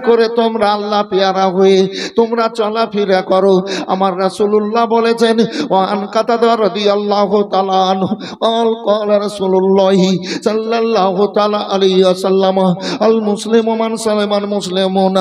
করে তোমরা আল্লাহ পেয়ারা হয়ে তোমরা চলাফেরা করো। আমার রাসূলুল্লাহ বলেছেন ওয়ান কাতাদা রাদিয়াল্লাহু তাআলা আনহু قال رسول الله صلى الله تعالى عليه وسلم المسلم من سلم المسلمون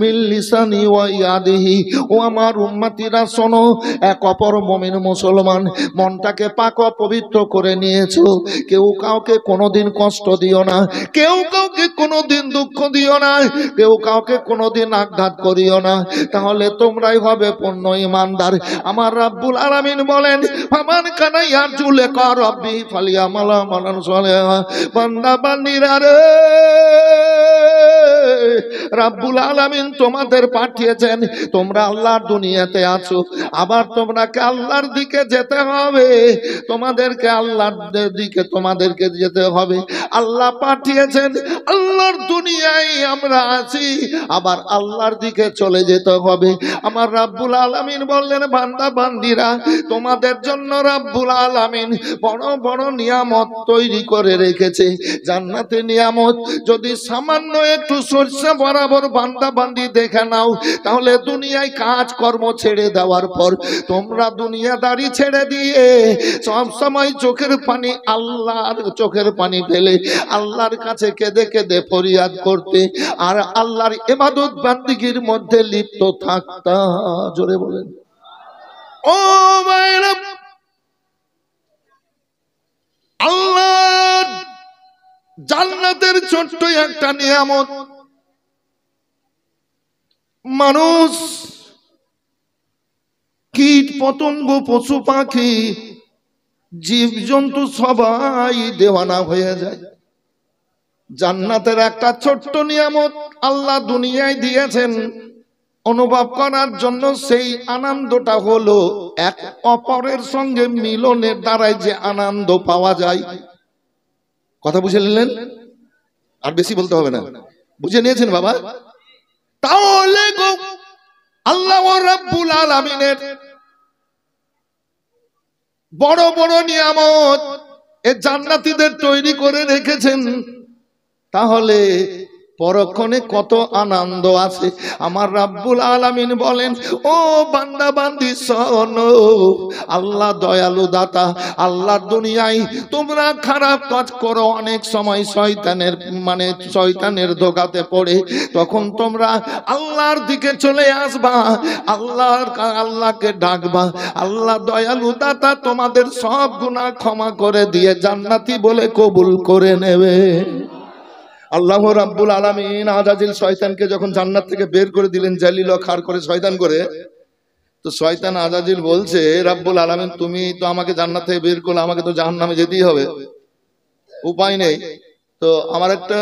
من لسانه ويده। ও আমার উম্মতিরা শোনো, এক অপর মুমিন মুসলমান মনটাকে পাক ও পবিত্র করে নিয়েছো। কেউ কাউকে কোনোদিন কষ্ট দিও না, কেউ কাউকে কোনোদিন দুঃখ দিও না, কেউ কাউকে কোনোদিন আঘাত করিও না, তাহলে তোমরাই হবে পূর্ণ ঈমানদার। আমার রাব্বুল আলামিন বলেন ফামান কানা ইয়ারজু লিকা রাব্বি ফালিয়ামাল আমালান সালিহা। বান্দা বান্দীরা রে, রাব্বুল আলামিন তোমাদের পাঠিয়েছেন, তোমরা আল্লাহর দুনিয়াতে আছো, আবার তোমরাকে আল্লাহর দিকে যেতে হবে, তোমাদেরকে আল্লাহর দিকে তোমাদেরকে যেতে হবে। আল্লাহ পাঠিয়েছেন, আল্লাহর দুনিয়ায় আমরা আছি, আবার আল্লাহর দিকে চলে যেতে হবে। আমার রাব্বুল আলামিন বললেন বান্দা বান্দীরা, তোমাদের জন্য রাব্বুল আলামিন বড় বড় নিয়ামত তৈরি করে রেখেছে। জান্নাতে নিয়ামত যদি সামান্য একটু সরষে বরাবর বান্দা বান্দি দেখে নাও, তাহলে দুনিয়ায় কাজ কর্ম ছেড়ে দেওয়ার পর তোমরা দুনিয়াদারি ছেড়ে দিয়ে সব সময় চোখের পানি, আল্লাহর চোখের পানি ফেলে আল্লাহর কাছে কেঁদে কেঁদে ফরিয়াদ করতে আর আল্লাহর ইবাদত বান্দিগির মধ্যে লিপ্ত থাকতা। জোরে বলেন ও ভাইরা, আল্লাহ জান্নাতের ছোট্ট একটা নিয়ামত। মানুষ, কীট পতঙ্গ, পশু পাখি, জীবজন্তু সবাই দেওয়ানা হয়ে যায়। জান্নাতের একটা ছোট্ট নিয়ামত আল্লাহ দুনিয়ায় দিয়েছেন অনুভব করার জন্য। সেই আনন্দটা হলো এক অপরের সঙ্গে মিলনের দ্বারাই যে আনন্দ পাওয়া যায়। কথা বুঝে নিলেন? আর বেশি বলতে হবে না, বুঝে নিয়েছেন বাবা? তাহলে গো আল্লাহ রাব্বুল আলামিনের বড় বড় নিয়ামত এ জান্নাতীদের তৈরি করে রেখেছেন, তাহলে পরক্ষণে কত আনন্দ আছে। আমার রাব্বুল আলামিন বলেন ও বান্দা বান্দি শোনো, আল্লাহ দয়ালু দাতা। আল্লাহর দুনিয়ায় তোমরা খারাপ কাজ করো, অনেক সময় শয়তানের ধোঁকাতে পড়ে, তখন তোমরা আল্লাহর দিকে চলে আসবা, আল্লাহকে ডাকবা, আল্লাহ দয়ালু দাতা তোমাদের সব গুনাহ ক্ষমা করে দিয়ে জান্নাতি বলে কবুল করে নেবে। আল্লাহ রাব্বুল আলামিন আজাজিল শয়তানকে যখন জান্নাত থেকে বের করে দিলেন, জালিল খার করে শয়তান করে, তো শয়তান আজাজিল বলছে রাব্বুল আলামিন তুমি তো আমাকে জান্নাত থেকে বের করলে, আমাকে তো জাহান্নামে যেতেই হবে, উপায় নেই, তো আমার একটা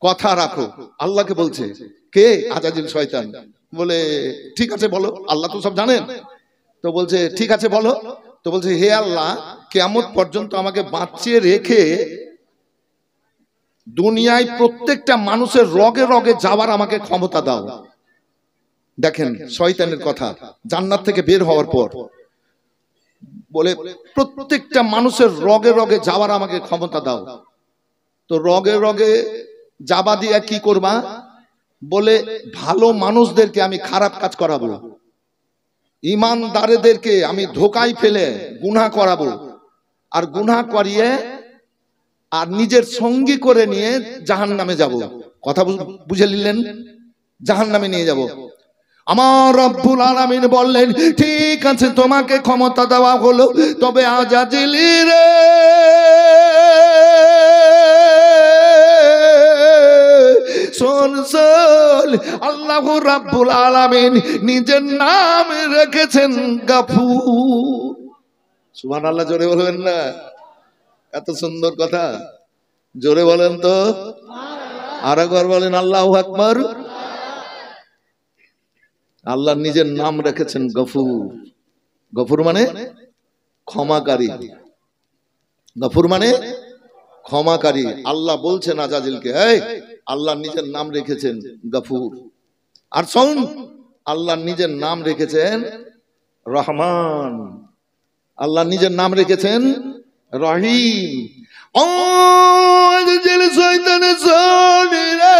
কথা রাখো। আল্লাহকে বলছে, কে? আজাজিল শয়তান বলে ঠিক আছে বলো, আল্লাহ তো সব জানেন। তো বলছে ঠিক আছে বলো। তো বলছে হে আল্লাহ, কিয়ামত পর্যন্ত আমাকে বাঁচিয়ে রেখে দুনিয়ায় প্রত্যেকটা মানুষের রগে রগে যাওয়ার আমাকে ক্ষমতা দাও। দেখেন শয়তানের কথা, জান্নাত থেকে বের হওয়ার পর বলে প্রত্যেকটা মানুষের রগে রগে যাওয়ার আমাকে ক্ষমতা দাও। তো রগে রগে যাবা দিয়া কি করবা? বলে ভালো মানুষদেরকে আমি খারাপ কাজ করাবো, ইমানদারদেরকে আমি ধোকায় ফেলে গুনাহ করাবো, আর গুনাহ করিয়ে আর নিজের সঙ্গী করে নিয়ে জাহান্নামে যাব। কথা বুঝে নিলেন? জাহান্নামে নিয়ে যাব। আমার রব্বুল আলামিন বললেন ঠিক আছে তোমাকে ক্ষমতা দেওয়া হলো, তবে আজাজিল রে শোন শোন, আল্লাহ রাব্বুল আলামিন নিজের নাম রেখেছেন গাফুর। সুবহানাল্লাহ, জোরে বলবেন না? এত সুন্দর কথা, জোরে বলেন তো, আর একবার বলেন আল্লাহু আকবার। আল্লাহ নিজের নাম রেখেছেন গফুর। গফুর মানে ক্ষমাকারী, গফুর মানে ক্ষমাকারী। আল্লাহ বলছেন আজাজিলকে, এই আল্লাহ নিজের নাম রেখেছেন গফুর। আর শোন, আল্লাহ নিজের নাম রেখেছেন রহমান, আল্লাহ নিজের নাম রেখেছেন রহিম। ও শয়তান শোন রে,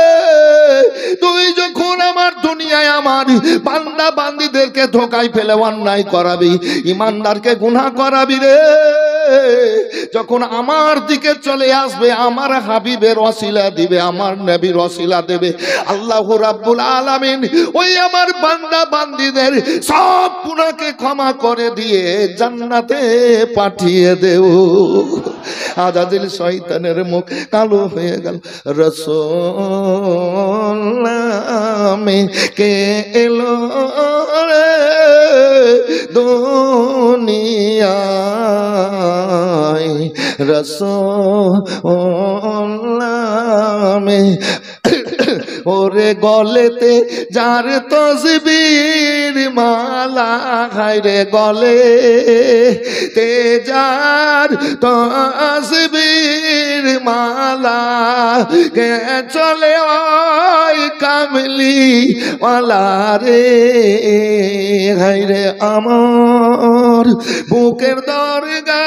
যখন আমার দুনিয়ায় আমার বান্দা বান্দীদেরকে ধোকায় ফেলে অন্যায় করাবি, ইমানদারকে গুনাহ করাবি রে, যখন আমার দিকে চলে আসবে আমার হাবিবের ওসিলা দিবে, আমার নবীর ওসিলা দেবে, আল্লাহ রাব্বুল আলামিন ওই আমার বান্দা বান্দীদের সব গুনাহকে ক্ষমা করে দিয়ে জান্নাতে পাঠিয়ে দেব। আজাদিল শয়তানের মুখ কালো হয়ে গেল। রাসূল নামে কে এলো রে দুনিয়ায়, রাসূল নামে ওরে গলেতে যার তসবির মালা, হায়রে গলে তে যার তসবির মালা, কে চলে ওই কামলি ওয়ালা রে, হায়রে আমার বুকের দরগা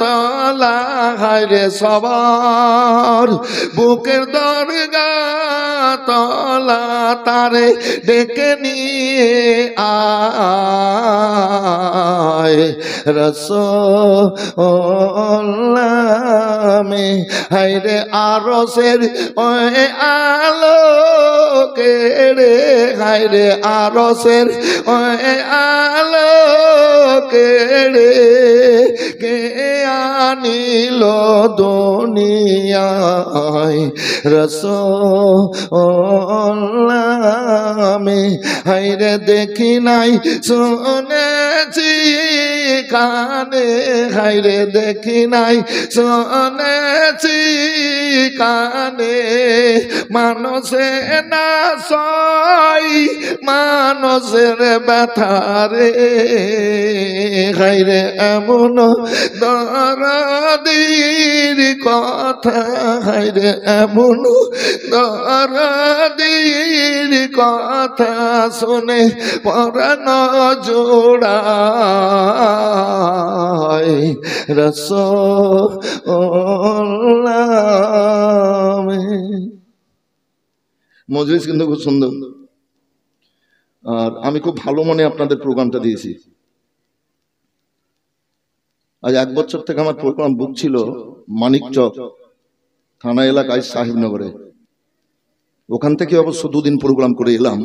তলা, হায়রে সবার বুকের দরগা তলা, তারে ডেকে নিয়ে আয়, রাসূল নামে হায়রে আরশের ওই আলোকে রে, হায়রে আরশের ওই আলোকে রে, কে আনিল দুনিয়ায়, রাসূল নামে হায়রে দেখি নাই শুনেছি কানে, হায়রে দেখি নাই শুনেছি কানে, মানুষে না সই মানুষের ব্যথারে, হায়রে এমন দরদির কথা, হায়রে এমন দরদির কথা শুনে পরাণ জোড়ায়, রাসূল নামে। মজলিস কিন্তু খুব সুন্দর, আর আমি খুব ভালো মনে আপনাদের প্রোগ্রামটা দিয়েছি। আজ 1 বছর থেকে আমার প্রোগ্রাম বুক ছিল মানিকচক থানা এলাকায় সাহেবনগরে, ওখান থেকে অবশ্য 2 দিন প্রোগ্রাম করে এলাম।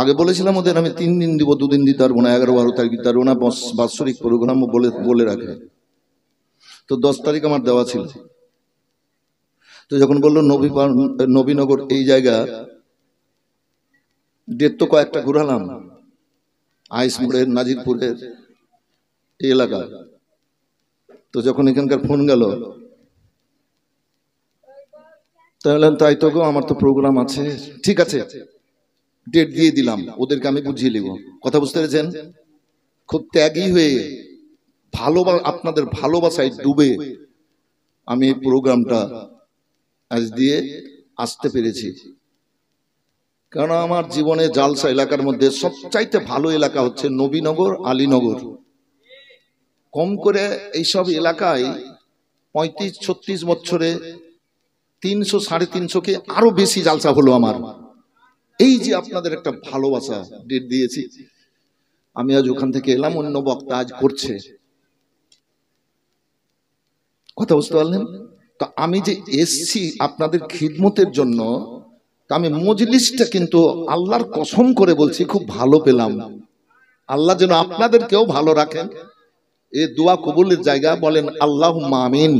আগে বলেছিলাম ওদের আমি 3 দিন দিব, 2 দিন দিতে পারবো না, 11-12 তারিখ দিতে পারবো না, বাৎসরিক প্রোগ্রামও বলে রাখে। তো 10 তারিখ আমার দেওয়া ছিল। তো যখন বললো নবীনগর এই জায়গা, ডেট তো কয়েকটা ঘুরালাম, আইসমোড়ের, নাজিরপুরের এই এলাকা। তো যখন এখানকার ফোন গেল, তাহলে তাই তো গো, আমার তো প্রোগ্রাম আছে, ঠিক আছে ডেট দিয়ে দিলাম, ওদেরকে আমি বুঝিয়ে নিব। কথা বুঝতে পেরেছেন? খুব ত্যাগী হয়ে আপনাদের ভালোবাসায় ডুবে আমি এই প্রোগ্রামটা আজ দিয়ে আসতে পেরেছি। কারণ আমার জীবনে জালসা এলাকার মধ্যে সবচাইতে ভালো এলাকা হচ্ছে নবীনগর, আলীনগর। কম করে এইসব এলাকায় 35-36 বছরে 300-350 আরো বেশি জালসা হলো আমার। এই যে আপনাদের একটা ভালোবাসা, ডেট দিয়েছি আমি, আজ ওখান থেকে এলাম, অন্য বক্তা আজ করছে। কথা বুঝতে পারলেন? তো আমি যে এসছি আপনাদের খিদমতের জন্য, তা আমি মজলিসটা কিন্তু আল্লাহর কসম করে বলছি খুব ভালো পেলাম। আল্লাহ যেন আপনাদেরকেও ভালো রাখেন। এই দোয়া কবুলের জায়গা, বলেন আল্লাহুম্মা আমিন।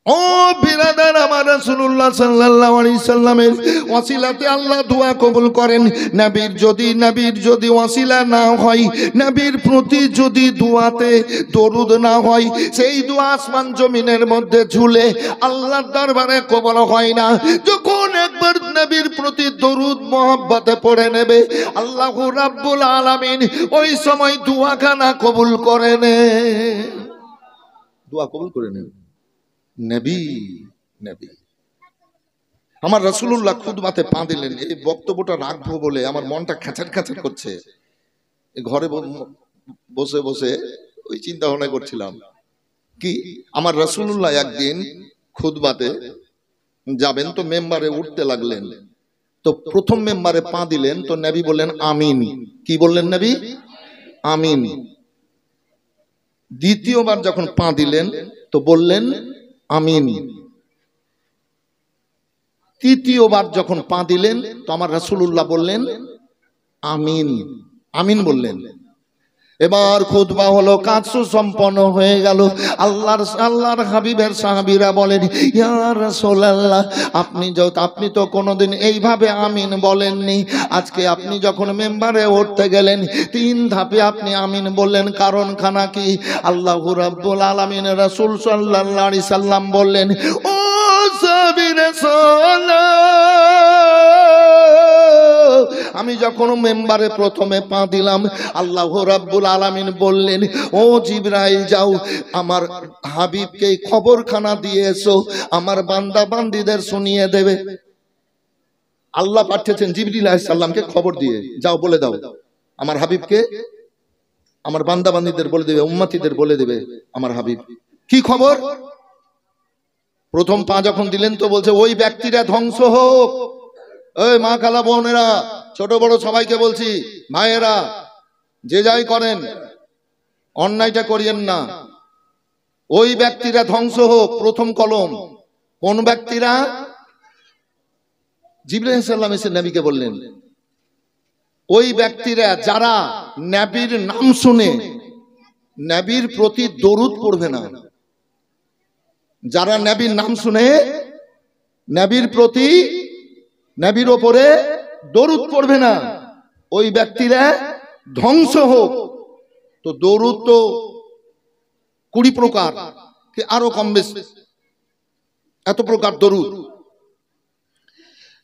ও বিরাদার, আমার রাসূলুল্লাহ সাল্লাল্লাহু আলাইহি সাল্লামের ওসিলাতে আল্লাহ দোয়া কবুল করেন। নবীর যদি ওসিলা না হয়, নবীর প্রতি যদি দোয়াতে দরুদ না হয়, সেই দোয়া আসমান জমিনের মধ্যে ঝুলে আল্লাহর দরবারে কবুল হয় না। যখন একবার নবীর প্রতি দরুদ মহব্বতে পড়ে নেবে, আল্লাহ রাব্বুল আলামিন ওই সময় দোয়াখানা কবুল করে নেন, দোয়া কবুল করে নেন। নবী নবী আমার রাসূলুল্লাহ খুতবাতে পা দিলেন। এই বক্তব্যটা রাখবো বলে আমার মনটা খাঁচার খাঁচার করছে। ঘরে বসে বসে ওই চিন্তা ভাবনা করছিলাম কি, আমার রাসূলুল্লাহ একদিন খুতবাতে যাবেন, তো মেম্বারে উঠতে লাগলেন। তো প্রথম মেম্বারে পা দিলেন, তো নবী বললেন আমিন। কি বললেন নবী? আমিন। দ্বিতীয়বার যখন পা দিলেন তো বললেন আমিন। তৃতীয়বার যখন পা দিলেন তো আমার রাসূলুল্লাহ বললেন আমিন। আমিন বললেন। এবার খুতবা হলো, কাজ সুসম্পন্ন হয়ে গেল। আল্লাহর হাবিবের সাহাবীরা বলেন, ইয়া রাসূলুল্লাহ, আপনি তো কোনোদিন এইভাবে আমিন বলেননি। আজকে আপনি যখন মেম্বারে উঠতে গেলেন 3 ধাপে আপনি আমিন বললেন, কারণ খানা কি? আল্লাহু রাব্বুল আলামিন রাসূল সাল্লাল্লাহু আলাইহি সাল্লাম বললেন, ও সাহাবীরা শোনো, আমি যখন মেম্বারে প্রথমে পা দিলাম আল্লাহু রাব্বুল আলামিন বললেন, ও জিবরাইল যাও আমার হাবিবকে খবরখানা দিয়ে এসো, আমার বান্দা বান্দীদের শুনিয়ে দেবে। আল্লাহ পাঠিয়েছেন জিবরিল আলাইহিস সালামকে খবর দিয়ে, যাও বলে দাও আমার হাবিবকে, আমার বান্দা বান্দীদের বলে দেবে, উম্মতিদের বলে দেবে আমার হাবিব। কি খবর? প্রথম পা যখন দিলেন তো বলছে, ওই ব্যক্তিরা ধ্বংস হোক। ওই মা খালা বোনেরা, ছোট বড় সবাইকে বলছি, ভাইয়েরা যে যাই করেন অন্যায়টা করিয়েন না। ওই ব্যক্তিরা ধ্বংস হোক, প্রথম কলম। কোন ব্যক্তিরা? জিবরাইল আলাইহিস সালাম এসে নবীকে বললেন, ওই ব্যক্তিরা যারা নবীর নাম শুনে নবীর প্রতি দরুদ পড়বে না। যারা নবীর নাম শুনে নবীর প্রতি, নবীর ওপরে দরুদ পড়বে না, ওই ব্যক্তিরা ধ্বংস হোক। তো দরুদ তো 20 প্রকার কি আরো কম বেশি, এত প্রকার দরুদ।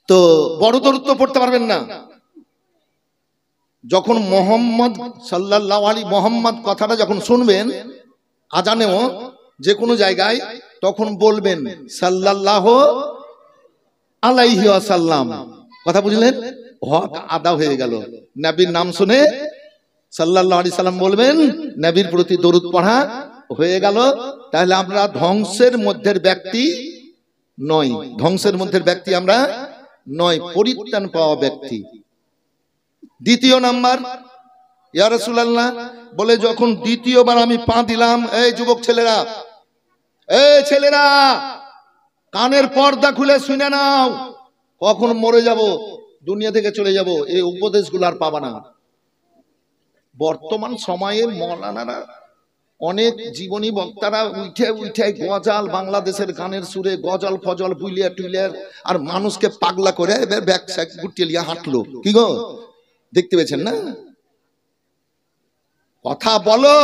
তো বড় দরুদ তো পড়তে পারবেন না। যখন মোহাম্মদ সাল্লাল্লাহু আলাইহি মোহাম্মদ কথাটা যখন শুনবেন আজানেও যে কোনো জায়গায়, তখন বলবেন সাল্লাল্লাহু আলাইহি ওয়াসাল্লাম। কথা বুঝলেন? হক আদা হয়ে গেল। নবীর নাম শুনে সাল্লাল্লাহু আলাইহি সাল্লাম বলবেন, নবীর প্রতি দরুদ পড়া হয়ে গেল। তাহলে আমরা ধ্বংসের মধ্যের ব্যক্তি নয়, ধ্বংসের মধ্যের ব্যক্তি আমরা নয়, পরিত্রাণ পাওয়া ব্যক্তি। দ্বিতীয় নাম্বার, ইয়া রাসূলুল্লাহ বলে, যখন দ্বিতীয়বার আমি পা দিলাম, এই যুবক ছেলেরা, এই ছেলেরা কানের পর্দা খুলে শুনে নাও, কখন মরে যাব, দুনিয়া থেকে চলে যাব, এই উপদেশগুলো আর পাবা না। বর্তমান সময়ে মৌলানারা অনেক জীবনী বক্তারা উঠে উঠে গজাল, বাংলাদেশের গানের সুরে গজল ফজল বুইলিয়া টুইলিয়া আর মানুষকে পাগলা করে ব্যাগ স্যাগ গুটিয়ে লিয়া হাঁটলো। কি গো, দেখতে পেয়েছেন না? কথা বলো,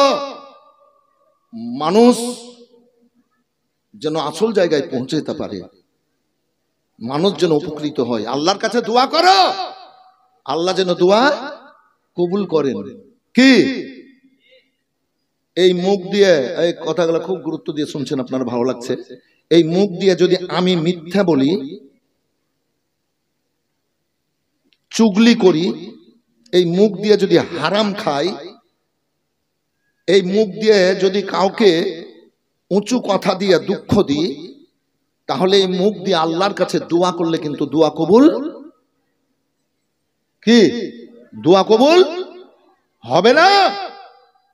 মানুষ যেন আসল জায়গায় পৌঁছে যেতে পারে, মানুষ যেন উপকৃত হয়। আল্লাহর কাছে দোয়া করো, আল্লাহ যেন দোয়া কবুল করেন। কি এই মুখ দিয়ে, এই কথাগুলো খুব গুরুত্ব দিয়ে শুনছেন, আপনার ভালো লাগছে। এই মুখ দিয়ে যদি আমি মিথ্যা বলি, চুগলি করি, এই মুখ দিয়ে যদি হারাম খাই, এই মুখ দিয়ে যদি কাউকে উঁচু কথা দিয়ে দুঃখ দিই, তাহলে এই মুখ দিয়ে আল্লাহর কাছে দোয়া করলে কিন্তু দোয়া কবুল, কি দোয়া কবুল হবে না।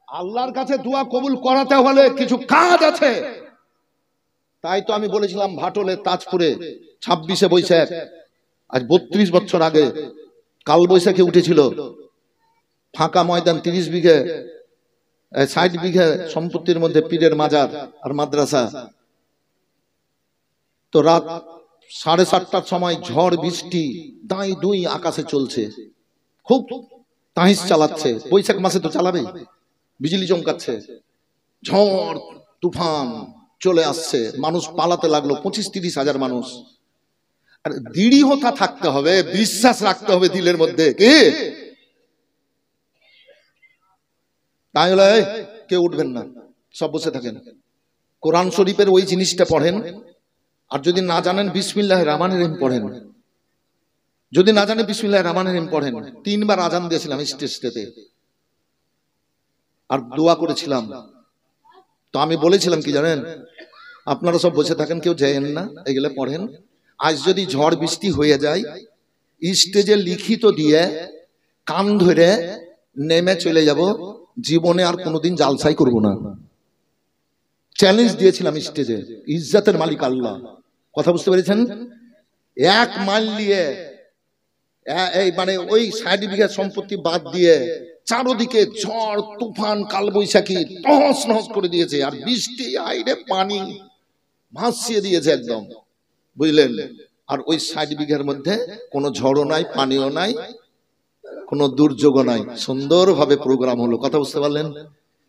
আল্লাহর কাছে দোয়া কবুল করাতে হলে কিছু কাজ আছে। তাই তো আমি বলেছিলাম ভাটলে তাজপুরে 26শে বৈশাখ, আজ 32 বছর আগে কাল বৈশাখে উঠেছিল, ফাঁকা ময়দান 30 বিঘে 60 বিঘে সম্পত্তির মধ্যে পীরের মাজার আর মাদ্রাসা। তো রাত 7:30টার সময় ঝড় বৃষ্টি দাই দুই আকাশে চলছে, খুব তাহিস চালাচ্ছে। বৈশাখ মাসে তো চালাবেই, বিজলি চমকাচ্ছে, ঝড় তুফান চলে আসছে, মানুষ পালাতে লাগলো, 25-30 হাজার মানুষ। আর দৃঢ়তা থাকতে হবে, বিশ্বাস রাখতে হবে দিলের মধ্যে। কি তাই হলে কেউ উঠবেন না, সব বসে থাকেন। কোরআন শরীফের ওই জিনিসটা পড়েন, আর যদি না জানেন বিসমিল্লাহির রহমানির রহিম পড়েন। যদি না জানেন বিসমিল্লাহির রহমানির রহিম পড়েন। 3 বার আজান দিয়েছিলাম স্টেজটাতে, আর দোয়া করেছিলাম। তো আমি বলেছিলাম কি জানেন, আপনারা সব বসে থাকেন, কেউ যায়েন না, এগুলো পড়েন। আজ যদি ঝড় বৃষ্টি হয়ে যায়, স্টেজে লিখিত দিয়ে কান ধরে নেমে চলে যাব, জীবনে আর কোনোদিন জালসাই করব না। চ্যালেঞ্জ দিয়েছিলাম স্টেজে, ইজ্জতের মালিক আল্লাহ। কথা বুঝতে পেরেছেন? 1 মাইল নিয়ে এই মানে ওই 60 বিঘা সম্পত্তি বাদ দিয়ে চারদিকে ঝড় তুফান কালবৈশাখী তহস নহস করে দিয়েছে, আর বৃষ্টি আইরে পানি ভাসিয়ে দিয়েছে একদম, বুঝলেন? আর ওই 60 বিঘার মধ্যে কোনো ঝড়ও নাই, পানিও নাই, কোনো দুর্যোগও নাই, সুন্দরভাবে প্রোগ্রাম হলো। কথা বুঝতে পারলেন?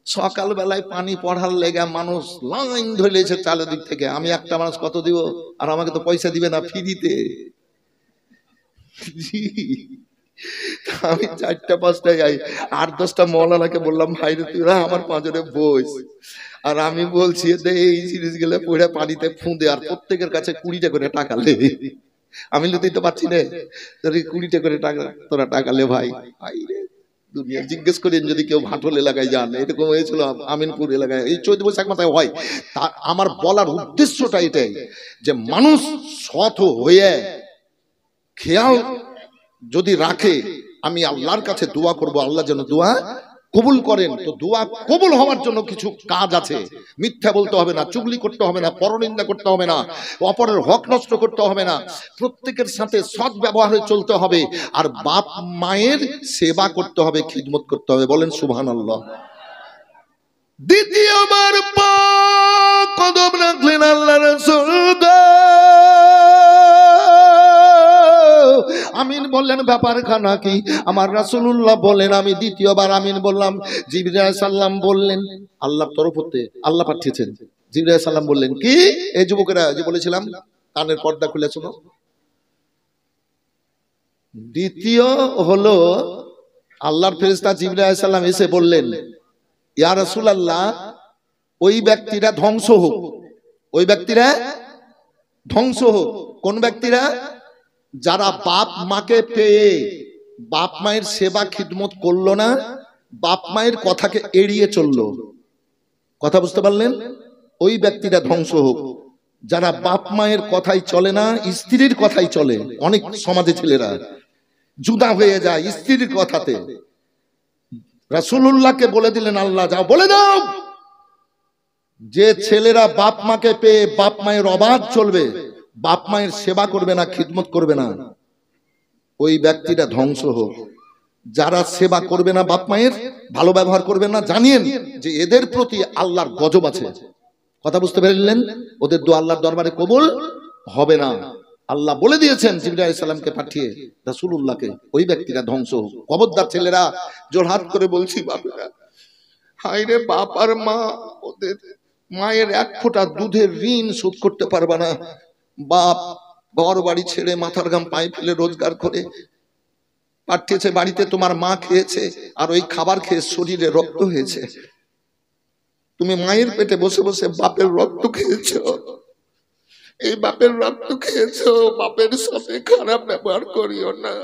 সকাল বেলায় পানি পড়ার লেগে মানুষ লাইন ধরেছে চারিদিক থেকে। আমি একটা মানুষ কত দিব? আর আমাকে তো পয়সা দিবে না, ফ্রিতে। আমি 4টা 5টায় যাই, 8-10টা মৌলানাকে বললাম, ভাই রে তুই আমার পাঁচরে বস, আর আমি বলছি এই জিনিস গুলো পড়ে পানিতে ফুঁদে, আর প্রত্যেকের কাছে 20টা করে টাকা লে। আমি লুতেই তো পাচ্ছি না, 20টা করে টাকা তোরা টাকা লে ভাই। ভাই রে দুনিয়া জিজ্ঞেস করেন যদি কেউ ভাটল এলাকায় যান, এরকম হয়েছিল আমিনপুর এলাকায়, এই চৈত বৈশাখ মাথায় হয়। তা আমার বলার উদ্দেশ্যটা এটাই যে মানুষ সৎ হয়ে খেয়াল যদি রাখে, আমি আল্লাহর কাছে দোয়া করব, আল্লাহ যেন দোয়া কবুল করেন। তো দোয়া কবুল হওয়ার জন্য কিছু কাজ আছে। মিথ্যা বলতে হবে না, চুগলি করতে হবে না, পরনিন্দা করতে হবে না, অপরের হক নষ্ট করতে হবে না, প্রত্যেকের সাথে সৎ ব্যবহারে চলতে হবে, আর বাপ মায়ের সেবা করতে হবে, খিদমত করতে হবে। বলেন সুবহানাল্লাহ। দ্বিতীয়বার পাক কদম রাখলেন আল্লাহ রাসূল। আমিন বললেন, ব্যাপার খানা কি? আমার রাসূলুল্লাহ বলেন, আমি দ্বিতীয়বার আমিন বললাম। জিবরাইল আলাইহিস সালাম বললেন, আল্লাহর তরফ হতে আল্লাহ পাঠিয়েছেন। জিবরাইল আলাইহিস সালাম বললেন কি? এই যুবকেরা যে বলেছিলাম, কানের পর্দা খুলে শোনো। দ্বিতীয় হলো আল্লাহর ফেরেশতা জিবরাইল আলাইহিস সালাম এসে বললেন, ইয়া রাসূলুল্লাহ, ওই ব্যক্তিরা ধ্বংস হোক, ওই ব্যক্তিরা ধ্বংস হোক। কোন ব্যক্তিরা? যারা বাপ মাকে পেয়ে বাপ মায়ের সেবা খিদমত করলো না, বাপ মায়ের কথাকে এড়িয়ে চললো। কথা বুঝতে পারলেন? ওই ব্যক্তিরা ধ্বংস হোক। যারা বাপ মায়ের কথাই চলে না, স্ত্রীর কথাই চলে। অনেক সমাজে ছেলেরা জুদা হয়ে যায় স্ত্রীর কথাতে। রাসূলুল্লাহকে বলে দিলেন আল্লাহ, যাও বলে দাও, যে ছেলেরা বাপ মাকে পেয়ে বাপ মায়ের অবাধ চলবে, বাপ মায়ের সেবা করবে না, খিদমত করবে না, ওই ব্যক্তিটা ধ্বংস হোক। যারা সেবা করবে না, বাপ মায়ের ভালো ব্যবহার করবে না, জানিয়েন যে এদের প্রতি আল্লাহর গজব আছে। কথা বুঝতে পারলেন? ওদের দোয়া আল্লাহর দরবারে কবুল হবে না। আল্লাহ বলে দিয়েছেন জিবরাইল আলাইহিস সালামকে পাঠিয়ে রাসূলুল্লাহকে, ওই ব্যক্তিরা ধ্বংস হোক। খবরদার ছেলেরা, জোরহাত করে বলছি বাপেরা, হায় রে বাপ আর মা, ওদের মায়ের 1 ফোঁটা দুধের ঋণ শোধ করতে পারবে না। বাপ ঘর বাড়ি ছেড়ে মাথার ঘাম পায়ে ফেলে রোজগার করে পাঠিয়েছে বাড়িতে, তোমার মা খেয়েছে, আর ওই খাবার খেয়ে শরীরে রক্ত হয়েছে। তুমি মায়ের পেটে বসে বসে বাপের রক্ত খেয়েছো। এই বাপের রক্ত খেয়েছো, বাপের সাথে খারাপ ব্যবহার করিও না,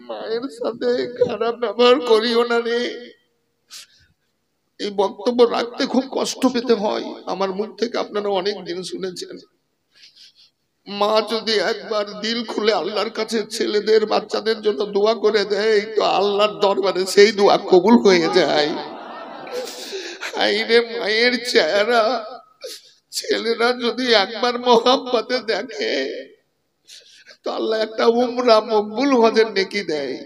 মায়ের সাথে খারাপ ব্যবহার করিও না রে। এই বক্তব্য রাখতে খুব কষ্ট পেতে হয়। আমার মুখ থেকে আপনারা অনেক দিন শুনেছেন। মা যদি একবার দিল খুলে আল্লাহর কাছে ছেলেদের বাচ্চাদের জন্য দোয়া করে দেয়, তো আল্লাহর দরবারে সেই দোয়া কবুল হয়ে যায়। হায়রে মায়ের চেহারা ছেলেরা যদি একবার মোহাব্বতে দেখে, তো আল্লাহ একটা উমরা মকবুল হজের নেকি দেয়।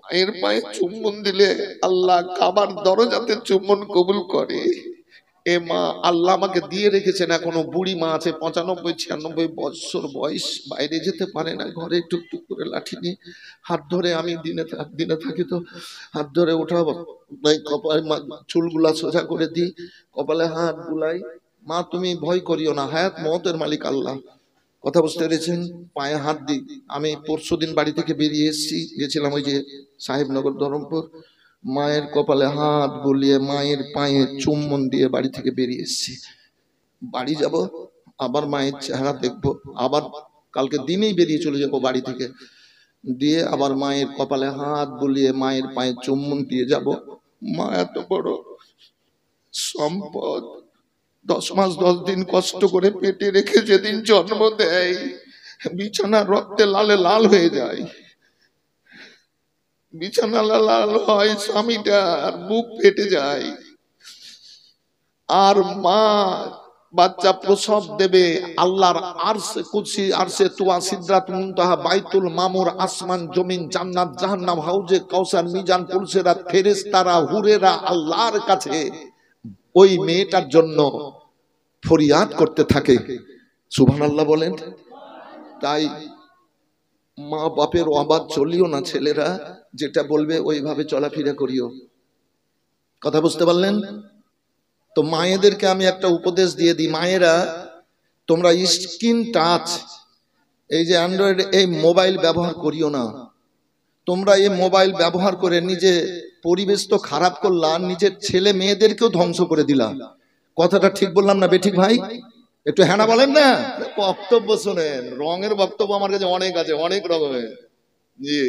মায়ের পায়ে চুম্বন দিলে আল্লাহ কাবার দরজাতে চুম্বন কবুল করে। এ মা আল্লাহ আমাকে দিয়ে রেখেছেন, এখনো বুড়ি মা আছে, 95-96 বছর বয়স, বাইরে যেতে পারে না, ঘরে টুকটুক করে লাঠি নিয়ে হাত ধরে, আমি দিনে থাকি তো হাত ধরে ওঠাবো, কপালে চুলগুলা সোজা করে দিই, কপালে হাত বুলাই, মা তুমি ভয় করিও না, হায়াত মওতের মালিক আল্লাহ। কথা বুঝতে পেরেছেন? পায়ে হাত দিই। আমি পরশুদিন বাড়ি থেকে বেরিয়ে এসেছি, গেছিলাম ওই যে সাহেবনগর ধরমপুর, মায়ের কপালে হাত বুলিয়ে মায়ের পায়ে চুম্বন দিয়ে বাড়ি থেকে বেরিয়ে এসেছি। বাড়ি যাব, আবার মায়ের চেহারা দেখবো, আবার কালকে দিনেই বেরিয়ে চলে যাবো বাড়ি থেকে, দিয়ে আবার মায়ের কপালে হাত বুলিয়ে মায়ের পায়ে চুম্বন দিয়ে যাব। মা এত বড় সম্পদ, 10 মাস 10 দিন কষ্ট করে পেটে রেখে যেদিন জন্ম দেয়, বিছানার রক্তে লালে লাল হয়ে যায়, বিছানা লাল হয়, স্বামীটার বুক ফেটে যায়। আর মা বাচ্চা প্রসব দেবে, আল্লাহর আরশে কুরসি, আরশে তুয়া, সিদরাত মুনতাহা, বাইতুল মামুর, আসমান জমিন, জান্নাত জাহান্নাম, হাউজে কাউসার, মিজান, পুলসিরাত, ফেরেশতারা, হুরেরা আল্লাহর কাছে ওই মেয়েটার জন্য ফরিয়াদ করতে থাকে। সুবহানাল্লাহ বলেন। তাই মা বাপের অবাধ চলিও না ছেলেরা, যেটা বলবে ওইভাবে চলাফেরা করিও। কথা বুঝতে পারলেন তো? মায়েদেরকে আমি একটা উপদেশ দিয়ে দিই, মায়েরা তোমরা স্ক্রিন টাচ, এই যে অ্যান্ড্রয়েড, এই মোবাইল ব্যবহার করিও না। তোমরা এই মোবাইল ব্যবহার করে নিজে পরিবেশ তো খারাপ করলা, নিজের ছেলে মেয়েদেরকেও ধ্বংস করে দিলা। কথাটা ঠিক বললাম না বেঠিক ভাই? একটু হ্যাঁ না বলেন না। বক্তব্য শোনেন, রঙের বক্তব্য আমার কাছে অনেক আছে, অনেক রকমের। জি,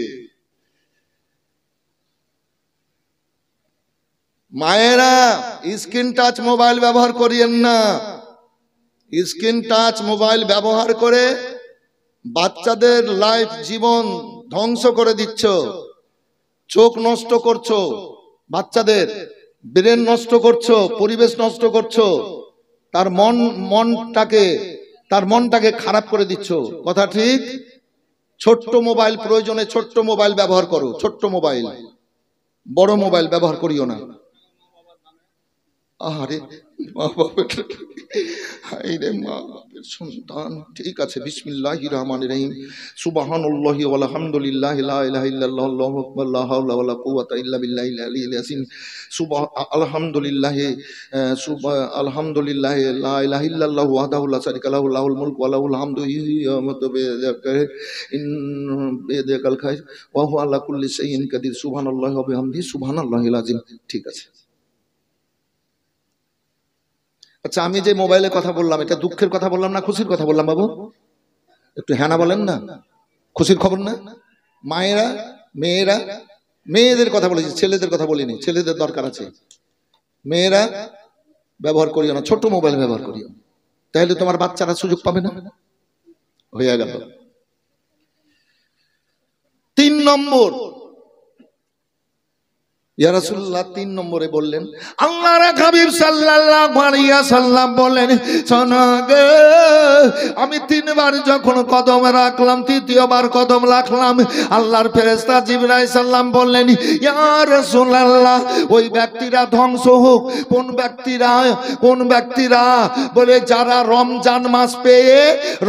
মায়েরা স্ক্রিন টাচ মোবাইল ব্যবহার করিয়েন না। স্ক্রিন টাচ মোবাইল ব্যবহার করে বাচ্চাদের লাইফ, জীবন ধ্বংস করে দিচ্ছ, চোখ নষ্ট করছো, বাচ্চাদের ব্রেন নষ্ট করছো, পরিবেশ নষ্ট করছো, তার মনটাকে খারাপ করে দিচ্ছ। কথা ঠিক? ছোট্ট মোবাইল প্রয়োজনে ছোট্ট মোবাইল ব্যবহার করো, ছোট্ট মোবাইল, বড় মোবাইল ব্যবহার করিও না। আরে মা বাপের, হায়রে মা বাপের সন্তান। ঠিক আছে, বিসমিল্লাহির রহমানির রহিম, সুবহানাল্লাহি ওয়া আলহামদুলিল্লাহি লা ইলাহা ইল্লাল্লাহু আল্লাহু আকবার, লা হাওলা ওয়া লা কুওয়াতা ইল্লা বিল্লাহিল আলিয়্যিল আযীম। আলহামদুলিল্লাহি লা ইলাহা ইল্লাল্লাহু ওয়াহদাহু লা শারীকা লাহু, লাহুল মুলকু ওয়া লাহুল হামদু বিয়াদিহিল খায়র ওয়া হুয়া আলা কুল্লি শাইইন কাদির। সুবহানাল্লাহি ওয়া বিহামদিহি, সুবহানাল্লাহিল আযীম। ঠিক আছে। আচ্ছা, আমি যে মোবাইলের কথা বললাম, এটা দুঃখের কথা বললাম না খুশির কথা বললাম বাবু? একটু হ্যাঁ না বলেন না। খুশির খবর না? মায়েরা, মেয়েরা, মেয়েদের কথা বলেছি, ছেলেদের কথা বলিনি, ছেলেদের দরকার আছে। মেয়েরা ব্যবহার করিও না, ছোট মোবাইল ব্যবহার করিও, তাহলে তোমার বাচ্চারা সুযোগ পাবে না। হয়ে গেল 3 নম্বর। ইয়া রাসূলুল্লাহ 3 নম্বরে বললেন, আল্লাহর হাবিব সাল্লাল্লাহু আলাইহি ওয়াসাল্লাম বলেন, শোনো গো, আমি 3 বার যখন কদম রাখলাম, 3য় বার কদম রাখলাম, আল্লাহর ফেরেশতা জিবরাইল সাল্লাম বললেন, ইয়া রাসূলুল্লাহ, ওই ব্যক্তিরা ধ্বংস হোক। কোন ব্যক্তিরা বলে, যারা রমজান মাস পেয়ে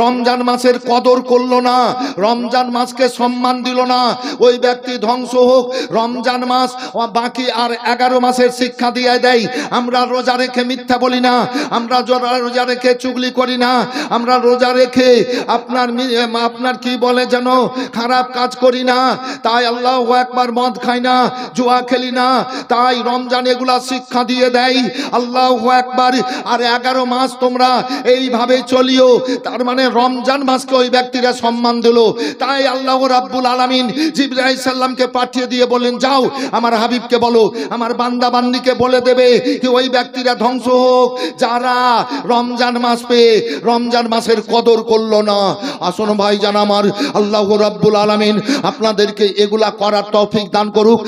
রমজান মাসের কদর করলো না, রমজান মাসকে সম্মান দিল না, ওই ব্যক্তি ধ্বংস হোক। রমজান মাস বাকি আর 11 মাসের শিক্ষা দিয়ে দেয়। আমরা রোজা রেখে মিথ্যা বলি না, আমরা রোজা রেখে চুগলি করি না, আমরা রোজা রেখে আপনার কি বলে যেন খারাপ কাজ করি না। তাই আল্লাহু আকবার, মদ খাই না, জুয়া খেলি না। তাই রমজান এগুলা শিক্ষা দিয়ে দেয়। আল্লাহু আকবার। আর 11 মাস তোমরা এইভাবে চলিও। তার মানে রমজান মাসকে ওই ব্যক্তিরা সম্মান দিল। তাই আল্লাহ রাব্বুল আলামিন জিবরাইল সাল্লামকে পাঠিয়ে দিয়ে বলেন, যাও আমার হাবিবকে বলো, আমার বান্দা বান্দিকে বলে দেবে কি ওই ব্যক্তিরা ধ্বংস হোক যারা রমজান মাস পেয়ে রমজান মাসের কদর করলো না। আসুন ভাইজান আমার, আল্লাহ রাব্বুল আলামিন আপনাদেরকে এগুলা করার তৌফিক দান করুক।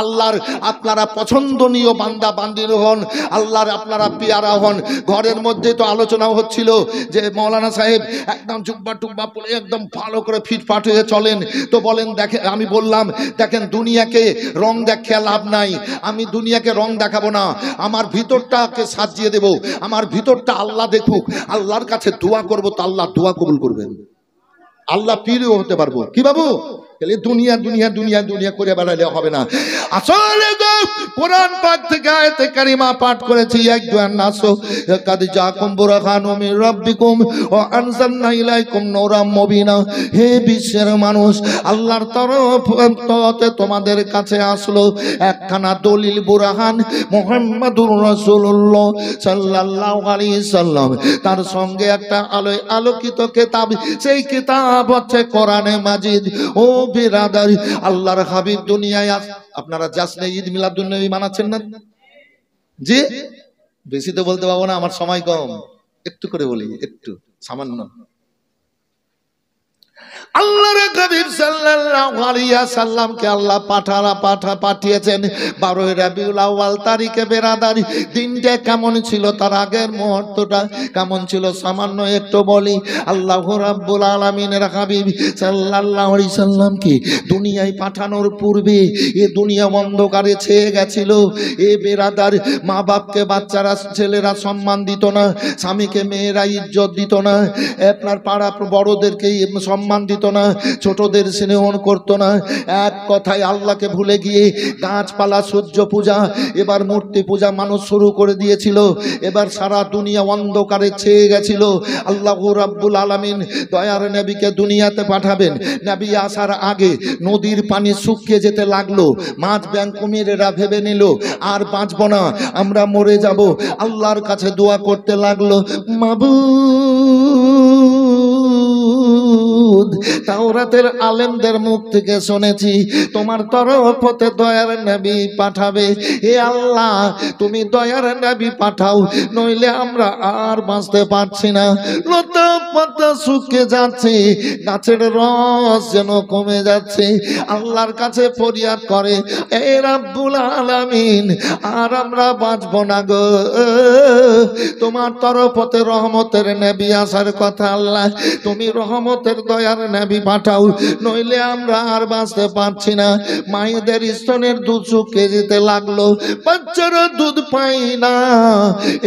আল্লাহর আপনারা পছন্দনীয় বান্দা বান্দির হন, আল্লাহর আপনারা পেয়ারা হন। ঘরের মধ্যে তো আলোচনা হচ্ছিল যে মৌলানা সাহেব একদম জুব্বা টুব্বা পরে একদম ভালো করে ফিটফাট হয়ে চলেন। তো বলেন, দেখেন, আমি বললাম, দেখেন, দুনিয়াকে রং দেখিয়ে লাভ নাই। আমি দুনিয়াকে রং দেখাবো না, আমার ভিতরটাকে সাজিয়ে দেব। আমার ভিতরটা আল্লাহ দেখুক, আল্লাহর কাছে দোয়া করবো, তো আল্লাহ দোয়া কবুল করবেন, আল্লাহ পীরও হতে পারবো। কি বাবু? দুনিয়া দুনিয়া দুনিয়া দুনিয়া করে বেড়ালে হবে না। আসলে কোরআন পাক থেকে আয়াতে কারিমা পাঠ করেছি, একজন নাসো কাদ জাকুম বুরহানুম মির রাব্বিকুম ওয়া আনজালনা ইলাইকুম নূরাম মুবিনা। হে বিশ্বের মানুষ, আল্লাহর তরফ হতে তোমাদের কাছে আসলো একখানা দলিল, বুরহান, মুহাম্মাদুর রাসূলুল্লাহ সাল্লাল্লাহু আলাইহি সাল্লাম, তার সঙ্গে একটা আলোকিত কিতাব। সেই কিতাব হচ্ছে কোরআনে মাজিদ। ও বিরাদার, আল্লাহর হাবিব দুনিয়ায় আপনারা জাসনে ঈদ মিলাদুন নবী মানাচ্ছেন না? জি বেশি তো বলতে পারবো না, আমার সময় কম, একটু করে বলি, একটু সামান্য। আল্লাহর হাবিব সাল্লাল্লাহু আলাইহি ওয়াসাল্লামকে আল্লাহ পাঠিয়েছেন 12 রবিউল আউয়াল তারিখে। বেরাদারি দিনটা কেমন ছিল, তার আগের মুহূর্তটা কেমন ছিল সামান্য একটু বলি। আল্লাহ রাব্বুল আলামিনের হাবিব সাল্লাল্লাহু আলাইহি সাল্লামকে দুনিয়ায় পাঠানোর পূর্বে এ দুনিয়া অন্ধকারে ছেয়ে গেছিল। এ বেরাদার, মা বাপকে বাচ্চারা ছেলেরা সম্মান দিত না, স্বামীকে মেয়েরা ইজ্জত দিত না, আপনার পাড়া বড়দেরকে সম্মান দিত না, ছোটদের স্নেহ করতো না। এক কথায় আল্লাহকে ভুলে গিয়ে গাছপালা, সূর্য পূজা, এবার মূর্তি পূজা মানুষ শুরু করে দিয়েছিল। এবার সারা দুনিয়া অন্ধকারে ছেয়ে গেছিল। আল্লাহ রাব্বুল আলামিন দয়ার নবীকে দুনিয়াতে পাঠাবেন। নবী আসার আগে নদীর পানি শুকিয়ে যেতে লাগলো। মাছ ব্যাং কুমিরেরা ভেবে নিল আর বাঁচবো না, আমরা মরে যাব। আল্লাহর কাছে দোয়া করতে লাগলো, মাবুদ, তাওরাতের আলেমদের মুখ থেকে শুনেছি তোমার তরফ হতে দয়ার নবী পাঠাবে। হে আল্লাহ, তুমি দয়ার নবী পাঠাও, নইলে আমরা আর বাঁচতে পারছি না। লতা পাতা শুকিয়ে যাচ্ছে, গাছের রস যেন কমে যাচ্ছে। আল্লাহর কাছে ফরিয়াদ করে, এ রাব্বুল আলামিন, আর আমরা বাঁচবো না গো, তোমার তরফ হতে রহমতের নবী আসার কথা। আল্লাহ, তুমি রহমতের দয়ার নবী পাঠাও, নইলে আমরা আর বাঁচতে পারছি না। মায়েদের স্তনের দুধ শুকিয়ে যেতে লাগলো, বাচ্চারা দুধ পায় না।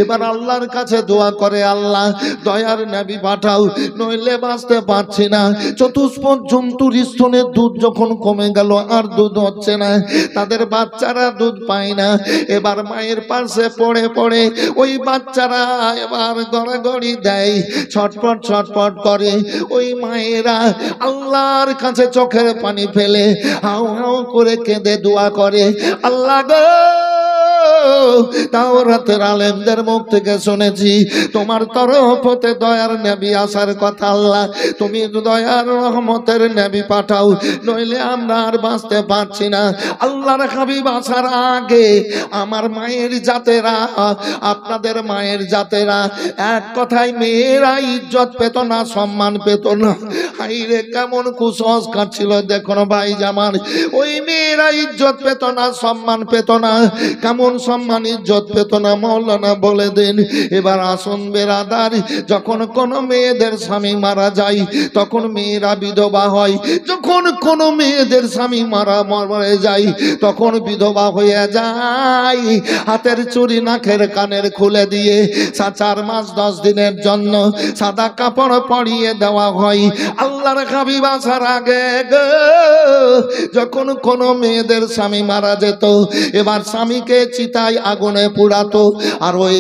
এবার আল্লাহর কাছে দোয়া করে, আল্লাহ দয়ার নবী পাঠাও, নইলে বাঁচতে পারছি না। চতুষ্পদ জন্তুর স্তনের দুধ যখন কমে গেল, আর দুধ হচ্ছে না, তাদের বাচ্চারা দুধ পায় না। এবার মায়ের পাশে পড়ে পড়ে ওই বাচ্চারা এবার গড়াগড়ি দেয়, ছটপট ছটপট করে। ওই মায়েরা আল্লাহর কাছে চোখের পানি ফেলে হাউ হাউ করে কেঁদে দোয়া করে, আল্লাহ গো, তাওরাতের আলেমদের মুখ থেকে শুনেছি তোমার তরফ হতে দয়ার নবী আসার কথা। আল্লাহ, তুমি দয়ার রহমতের নবী পাঠাও, নইলে আমরা আর বাঁচতে পারছি না। আল্লাহর হাবিব আসার আগে আমার মায়ের জাতেরা, আপনাদের মায়ের জাতেরা, এক কথায় মেয়েরা ইজ্জত পেত না, সম্মান পেত না। হাইরে কেমন কুসংস্কার ছিল দেখুন ভাই জামান। ওই মেয়েরা ইজ্জত পেত না, সম্মান পেত না। কেমন সম্মান ইজ্জত পেত না মাওলানা বলে দেন। এবার আসুন বেরাদার, যখন কোন মেয়েদের স্বামী মারা যায় তখন মেয়েরা বিধবা হয়। যখন কোন মেয়েদের স্বামী মরে যায় তখন বিধবা হয়ে যায়। হাতের চুড়ি নাকের কানের খুলে দিয়ে 4 মাস 10 দিনের জন্য সাদা কাপড় পরিয়ে দেওয়া হয়। আল্লাহর হাবিব আসার আগে যখন কোন মেয়েদের স্বামী মারা যেত, এবার স্বামীকে চিতায় আগুনে পুড়াতো, আর ওই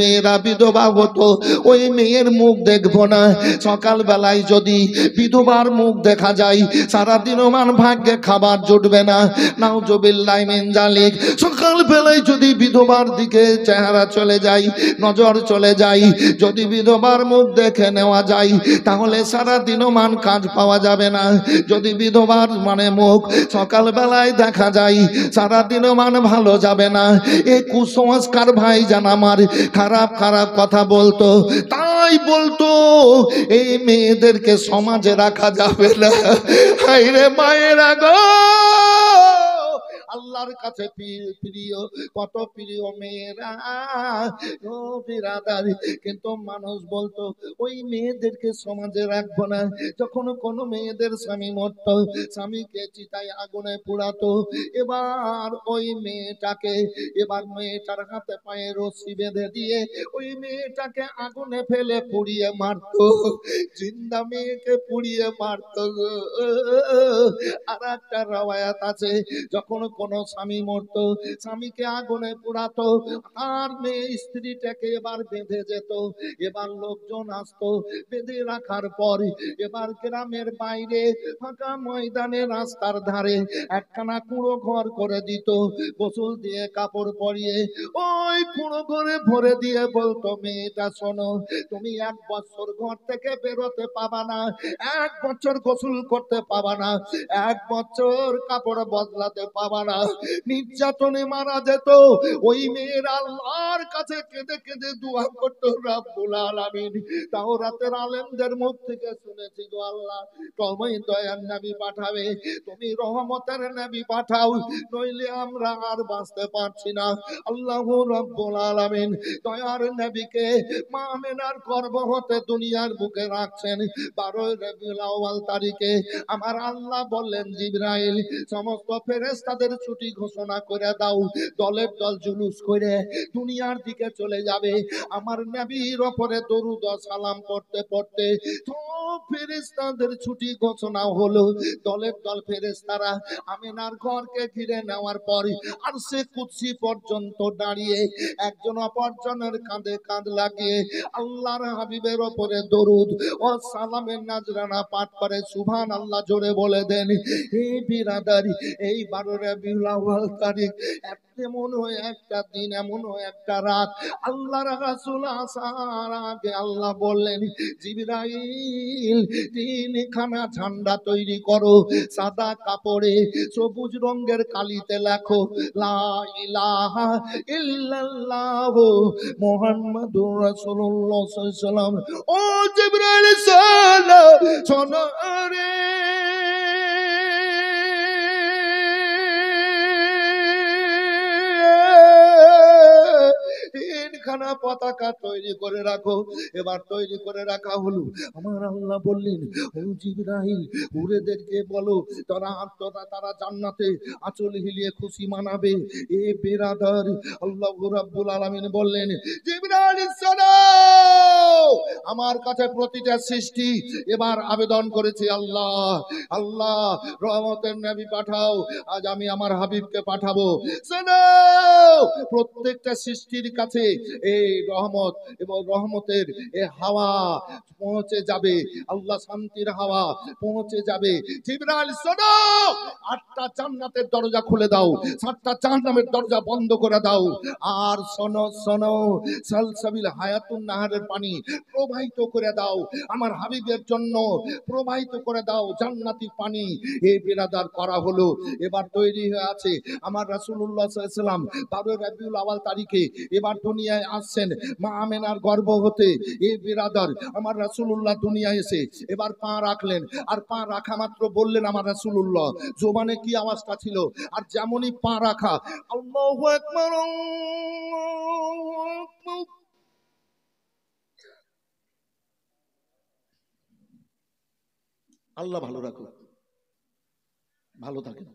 মেয়েরা বিধবা হতো। ওই মেয়ের মুখ দেখবো না। সকাল বেলায় যদি বিধবার মুখ দেখা যায়, সারাদিনও মান ভাগ্যে খাবার জুটবে না। নাউজুবিল্লাহি মিন জালিক। সকাল বেলায় যদি বিধবার দিকে চেহারা চলে যায়, নজর চলে যায়, যদি বিধবার মুখ দেখে নেওয়া যায়, তাহলে সারাদিনও মান কাজ পাওয়া যাবে না। যদি বিধবার মুখ সকাল বেলায় দেখা যায়, সারাদিনও মান ভালো যাবে না। এই কুসংস্কার ভাই জান আমার খারাপ খারাপ কথা বলতো, তাই বলতো এই মেয়েদেরকে সমাজে রাখা যাবে না। হায়রে মায়েরা গো, আল্লাহর কাছে প্রিয়, কত প্রিয় মেয়েরা ও বিরাদার। কিন্তু মানুষ বলতো ওই মেয়েদেরকে সমাজে রাখবো না। যখন কোন মেয়েদের স্বামী মরত, স্বামীকে চিতায় আগুনে পোড়াতো, এবার ওই মেয়েটাকে, এবার মেয়েটার হাতে পায়ে রশি বেঁধে দিয়ে ওই মেয়েটাকে আগুনে ফেলে পুড়িয়ে মারতো। জিন্দা মেয়েকে পুড়িয়ে মারতো গো। আর একটা রওয়ায়াত আছে, যখন কোন স্বামী মরত, স্বামীকে আগুনে পোড়াতো, আর মেয়ে স্ত্রীটাকে এবার বেঁধে যেত। এবার লোকজন আসতো, বেঁধে রাখার পর এবার গ্রামের বাইরে ফাঁকা ময়দানে রাস্তার ধারে একখানা কুঁড়ো ঘর করে দিত, গোসল দিয়ে কাপড় পরিয়ে ওই কুঁড়ো ঘরে ভরে দিয়ে বলতো, মেয়েটা শোনো, তুমি 1 বছর ঘর থেকে বেরোতে পাবা না, 1 বছর গোসল করতে পাবা না, 1 বছর কাপড় বদলাতে পাবা না। না, নির্যাতনে মারা যেত, ওই মেয়ের আল্লাহর কাছে কেঁদে কেঁদে দোয়া করতো রব্বুল আলামিন। তাওরাতের আলেমদের মুখ থেকে শুনেছি গো আল্লাহ, তুমি দয়ার নবী পাঠাবে, তুমি রহমতের নবী পাঠাও, নইলে আমরা আর বাঁচতে পারছি না। আল্লাহ রব্বুল আলামিন দয়ার নবীকে মা আমেনার গর্ভ হতে দুনিয়ার বুকে রাখছেন 12 রবিউল আউয়াল তারিখে। আমার আল্লাহ বললেন, জিবরাইল সমস্ত ফেরেশতাদের ছুটি ঘোষণা করে দাও, দলের দল জুলুস করে দুনিয়ার দিকে চলে যাবে। আমার নবীর উপরে দরুদ ও সালাম পড়তে পড়তে সব ফেরেশতাদের ছুটি ঘোষণা হলো। দলের দল ফেরেশতারা আমিনার ঘরকে ঘিরে নেওয়ার পর আরশে কুদসি পর্যন্ত দাঁড়িয়ে একজন অপরজনের কাঁধে কাঁধ লাগিয়ে আল্লাহর হাবিবের উপরে দরুদ ও সালামের নাজরানা পাঠ করে সুবহানাল্লাহ জোরে বলে দেন। এই বিরাদারি, এই 12 রবিউল আউয়াল তারিখ এমন একটা দিন, এমন একটা রাত, আল্লাহর রাসূল আসার আগে আল্লাহ বললেন, জিবরাইল তিনখানা ঝান্ডা তৈরি করো, সাদা কাপড়ে সবুজ রঙের কালিতে লেখো লা ইলাহা ইল্লাল্লাহ মুহাম্মাদুর রাসূলুল্লাহ সাল্লাল্লাহু আলাইহি ওয়াসাল্লাম। ও জিবরাইল শোনো রে, তিনখানা পতাকা তৈরি করে রাখো। এবার তৈরি করে রাখা হলো। আমার আল্লাহ বললেন, ও জিবরাইল হুরেদেরকে বলো তারা জান্নাতে আঁচল হিলিয়ে খুশি মানাবে। এ বিরাদার, আল্লাহ রাব্বুল আলামিন বললেন, জিবরাইল শোনো, আমার কাছে প্রতিটা সৃষ্টি এবার আবেদন করেছে, আল্লাহ আল্লাহ রহমতের নবী পাঠাও, আজ আমি আমার হাবিবকে পাঠাবো। শোনো, প্রত্যেকটা সৃষ্টির কাছে এই রহমত এবং রহমতের এ হাওয়া পৌঁছে যাবে, আল্লাহ শান্তির হাওয়া পৌঁছে যাবে। জিবরাইল শোনো, 8টা জান্নাতের দরজা খুলে দাও, 7টা জাহান্নামের দরজা বন্ধ করে দাও। আর শোনো শোনো, সালসাবিল হায়াতুন নাহারের পানি প্রবাহিত করে দাও, আমার হাবিবের জন্য প্রবাহিত করে দাও জান্নাতি পানি। এই বিরাদার করা হলো। এবার তৈরি হয়ে আছে আমার রাসূলুল্লাহ সাল্লাল্লাহু আলাইহি ওয়াসাল্লাম 12 রবিউল আউয়াল তারিখে এবার দুনিয়ায় আসছেন মা আমেনার গর্ভ হতে। এই বিরাদার, আমার রাসূলুল্লাহ দুনিয়ায় এসে এবার পা রাখলেন, আর পা রাখা মাত্র বললেন আমার রাসূলুল্লাহ, জবানে কি আওয়াজটা ছিল, আর যেমনই পা রাখা, আল্লাহু আকবার, আল্লাহু আকবার। আল্লাহ ভালো রাখুক, ভালো থাকেন।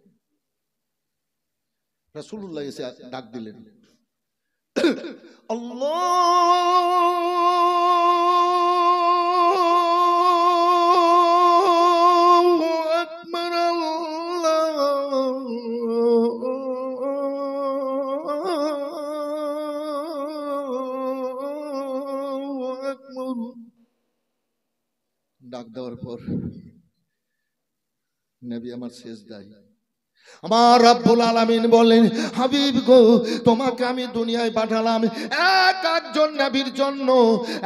রাসূলুল্লাহ এসে ডাক দিলেন, আল্লাহু আকবার, আল্লাহু আকবার। ডাক দেওয়ার পর নবী আমার সেজদায়, আমার রব্বুল আলামিন বলেন, হাবিব গো, তোমাকে আমি দুনিয়ায় পাঠালাম এক একজন নবীর জন্য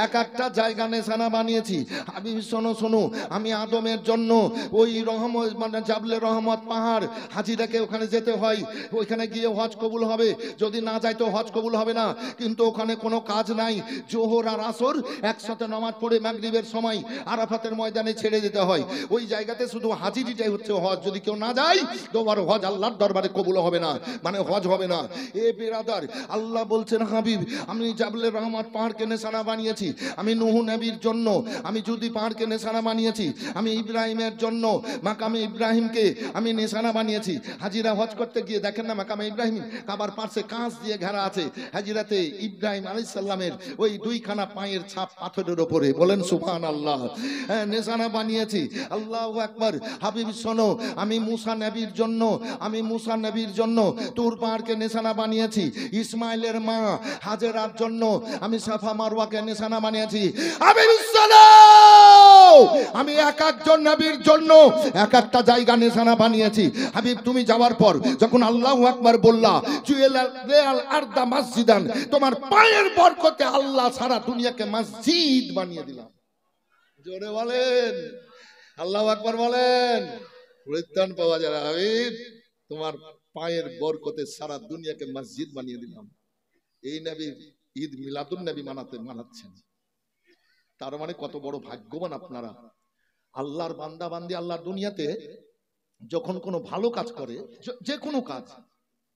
এক একটা জায়গা নিশানা বানিয়েছি। হাবিব শোনো শোনো, আমি আদমের জন্য ওই রহমত মানে জাবলে রহমত পাহাড়, হাজিরাকে ওখানে যেতে হয়, ওইখানে গিয়ে হজ কবুল হবে, যদি না যায় তো হজ কবুল হবে না, কিন্তু ওখানে কোনো কাজ নাই, জোহর আর আসর একসাথে নামাজ পড়ে মাগরিবের সময় আরাফাতের ময়দানে ছেড়ে দিতে হয়। ওই জায়গাতে শুধু হাজিরিটাই হচ্ছে হজ, যদি কেউ না যায় তোমার হজ আল্লাহর দরবারে কবুল হবে না, মানে হজ হবে না। এ বিরাদার, আল্লাহ বলছেন, হাবিব আমি জাবলে রহমত পাহাড়কে নিশানা বানিয়েছি, আমি নূহ নবীর জন্য আমি যদি পাহাড়কে নিশানা বানিয়েছি, আমি ইব্রাহিমের জন্য মাকামে ইব্রাহিমকে আমি নিশানা বানিয়েছি। হাজিরা হজ করতে গিয়ে দেখেন না মাকামে ইব্রাহিম কাবার পাশে কাঁচ দিয়ে ঘেরা আছে, হাজিরাতে ইব্রাহিম আলাইহিস সালামের ওই 2খানা পায়ের ছাপ পাথরের উপরে, বলেন সুবহানাল্লাহ, হ্যাঁ নিশানা বানিয়েছি। আল্লাহু আকবার। হাবিব শোনো, আমি মুসা নবীর জন্য তুর পাহাড়কে নিশানা বানিয়েছি, ইসমাইলের মা হাজেরার জন্য আমি সাফা মারওয়াকে নিশানা বানিয়েছি। আমি এক একজন নবীর জন্য এক একটা জায়গা নিশানা বানিয়েছি। হাবিব তুমি যাওয়ার পর যখন আল্লাহু আকবার বললা, জুয়েলাল আরদা মসজিদান, তোমার পায়ের বরকতে আল্লাহ সারা দুনিয়াকে মসজিদ বানিয়ে দিলাম। জোরে বলেন আল্লাহু আকবার, বলেন পরিত্রাণ পাওয়া যায়। হাবিব তোমার পায়ের বরকতে সারা দুনিয়াকে মসজিদ বানিয়ে দিলাম। এই নবী ঈদ মিলাদুন নবী মানাচ্ছেন। তার মানে কত বড় ভাগ্যবান আপনারা। আল্লাহর বান্দা বান্দি আল্লাহর দুনিয়াতে যখন কোনো ভালো কাজ করে, যে কোনো কাজ,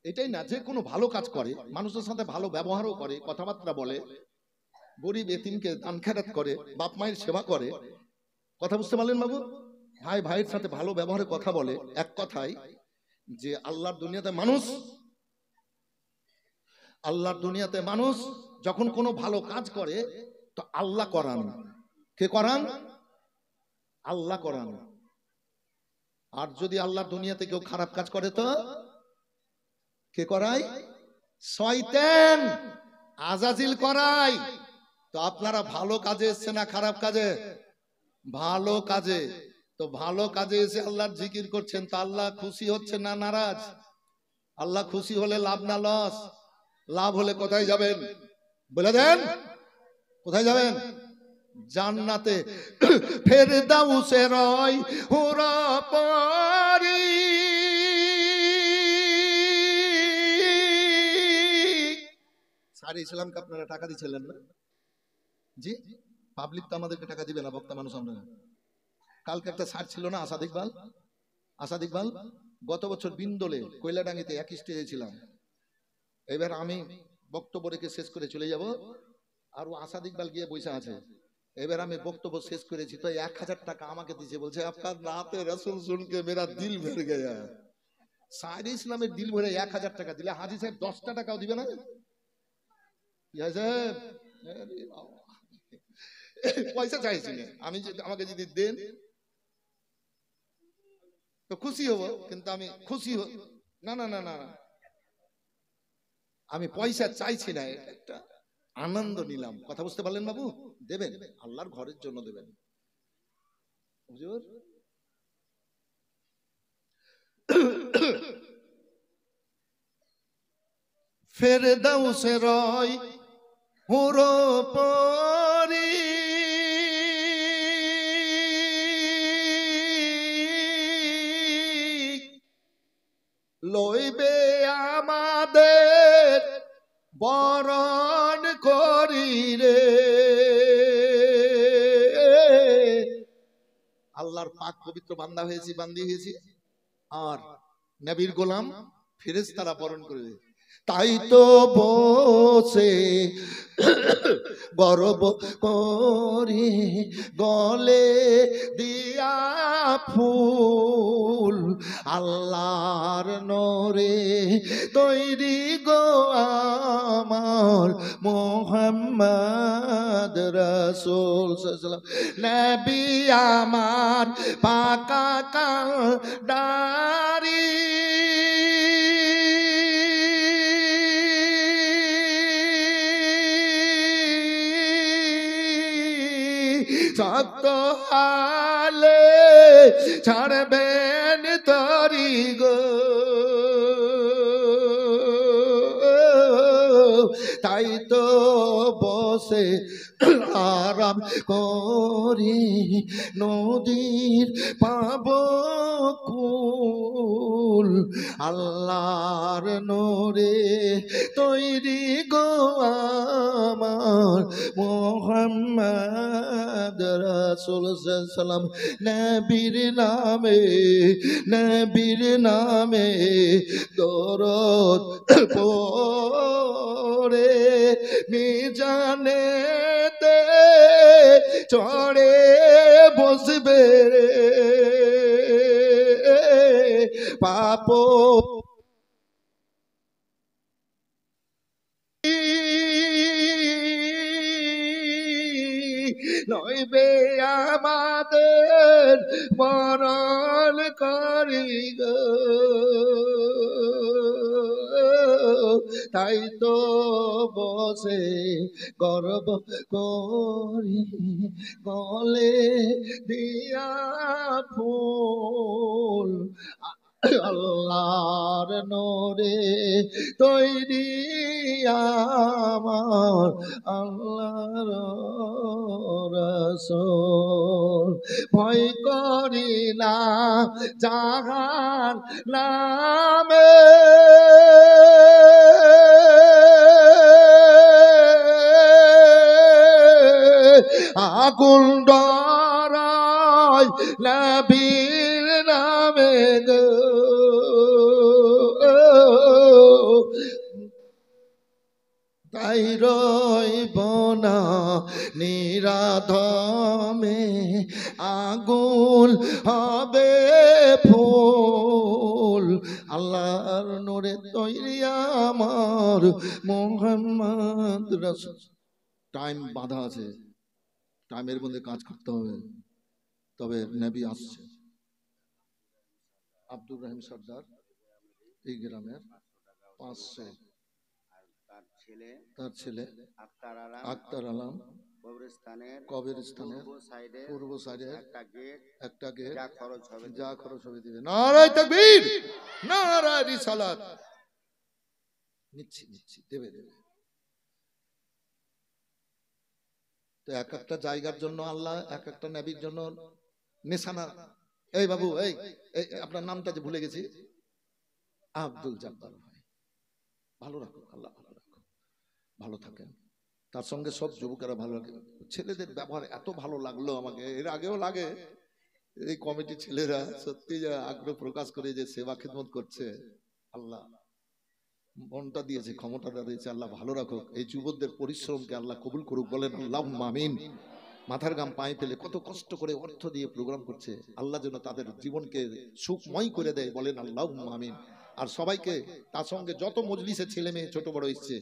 এটাই না, যে কোনো ভালো কাজ করে, মানুষের সাথে ভালো ব্যবহারও করে, কথাবার্তা বলে, গরিব এতিমকে দান খেরাত করে, বাপ মায়ের সেবা করে, কথা বুঝতে পারলেন বাবু? ভাই ভাইয়ের সাথে ভালো ব্যবহারে কথা বলে, এক কথায় যে আল্লাহর দুনিয়াতে মানুষ যখন কোনো ভালো কাজ করে তো আল্লাহ করান। কে করান? আল্লাহ করান। আর যদি আল্লাহর দুনিয়াতে কেউ খারাপ কাজ করে তো কে করায়? শয়তান, আজাজিল করায়। তো আপনারা ভালো কাজে এসেছেন না খারাপ কাজে? ভালো কাজে। তো ভালো কাজে এসে আল্লাহর জিকির করছেন, তো আল্লাহ খুশি হচ্ছে না নারাজ? আল্লাহ খুশি হলে লাভ না লস? লাভ হলে কোথায় যাবেন বলে দেন? কোথায় যাবেন? জান্নাতে। ফেরদাউসে রয় হুরা পারি, সারি ইসলামকে আপনারা টাকা দিচ্ছিলেন না? জি, পাবলিক তো আমাদেরকে টাকা দিবে না, বক্তা মানুষ আমরা। কালকে একটা স্যার ছিল না, আসাদ ইকবাল, গত বছর বিন্দলে কয়লাডাঙ্গিতে এক স্টেজে ছিলাম। এবার আমি বক্তব্য রেখে শেষ করে চলে যাব, আর ও আসাদ ইকবাল গিয়ে বসে আছে। এবার আমি বক্তব্য শেষ করেছি, তো 1000 টাকা আমাকে দিয়েছে, বলছে আপনার নাতে রসুল শুনকে মেরা দিল ভর গয়া। সাইদ ইসলামের দিল ভরে 1000 টাকা দিলে হাজি সাহেব 10টা টাকাও দিবে না? পয়সা চাইছি না আমি, আমাকে যদি দেন তো খুশি হব, কিন্তু আমি খুশি না না না না, আমি পয়সা চাইছি না, এটা একটা আনন্দ নিলাম। কথা বুঝতে পারলেন বাবু? দেবেন, আল্লাহর ঘরের জন্য দেবেন। হুজুর ফেরদাউসে রয় হুরো পরি, লইবে আমাদের বরণ করি রে। আল্লাহর পাক পবিত্র বান্দা হয়েছি, বান্দি হয়েছি, আর নবীর গোলাম, ফেরেশতারা বরণ করবে। তাই তো বসে গর্ব করি গলে দিয়া ফুল, আল্লাহর নূরে তৈরি গো আমার মুহাম্মদ রাসূল সাল্লাল্লাহু আলাইহি ওয়াসাল্লাম। নবী আমার পাকা দাড়ি, সত্য আলে ছাড়বেন তরি গো। তাই তো বসে আরাম করি নদীর পাব কুল, আল্লাহর নূরে তৈরি গো আমার মুহাম্মদ রাসূল সাল্লাল্লাহু আলাইহি ওয়াসাল্লাম। নবীর নামে দরুদ পড়ে মিজানে চড়ে বসবে পাপ নইবে আমাদের মরণ করি গো। তাই তো বসে গর্ব করি গলে দিয়া ফুল, আল্লাহর নূরে তৈরি আমার আল্লাহর রাসূল। ভয় করি না জাহান নামে, আগুন ডরাই নবীর নামে গো, তাই রইব না নিরাধমে, আগুন হবে ফুল আল্লাহর নূরে তৈরি আমার মুহাম্মদ রাসূল। টাইম বাঁধা আছে, টাইমের মধ্যে কাজ করতে হবে। তবে নবী আসছে। আব্দুর রহিম সর্দার এই গ্রামের 500, তার ছেলে আক্তার আলম কবরস্থানের পূর্ব সাইডে একটা গেট, যা খরচ হবে দিবে। নারায়ে তাকবীর, নারায়ে রিসালাত। নিচ্ছি দেবে। তো এক একটা জায়গার জন্য আল্লাহ এক একটা নবীর জন্য নিশানা। এই বাবু, এই আপনার নামটা যে ভুলে গেছি, আব্দুল জব্বার ভাই, ভালো রাখো, আল্লাহ ভালো রাখো, ভালো থাকেন। তার সঙ্গে সব যুবকেরা ভালো লাগে। ছেলেদের ব্যবহার এত ভালো লাগলো আমাকে, এর আগেও লাগে। এই কমিটি ছেলেরা সত্যি যা আগ্রহ প্রকাশ করে যে সেবা খিদমত করছে, আল্লাহ মনটা দিয়েছে, ক্ষমতাটা দিয়েছে, আল্লাহ ভালো রাখুক। এই যুবকদের পরিশ্রমকে আল্লাহ কবুল করুক, বলেন আল্লাহুম্মা আমিন। মাথার গাম পায়ে ফেলে কত কষ্ট করে অর্থ দিয়ে প্রোগ্রাম করছে, আল্লাহ যেন তাদের জীবনকে সুখময় করে দেয়, বলেন আল্লাহুম্মা আমিন। আর সবাইকে, তার সঙ্গে যত মজলিসে ছেলে মেয়ে ছোট বড় এসছে,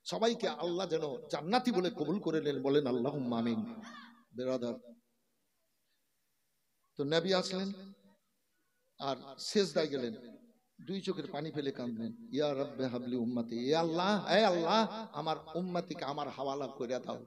সবাইকে আল্লাহ যেন জান্নাতি বলে কবুল করে নেন, বলেন আল্লাহুম্মা আমিন। বেরাদার, তো নবী আসলেন আর সিজদায় গেলেন, দুই চোখের পানি ফেলে কাঁদলেন, ইয়া রাব্বে হাবলি উম্মতি, এ আল্লাহ, এ আল্লাহ আমার উম্মতিকে আমার হাওয়ালা করে দাও।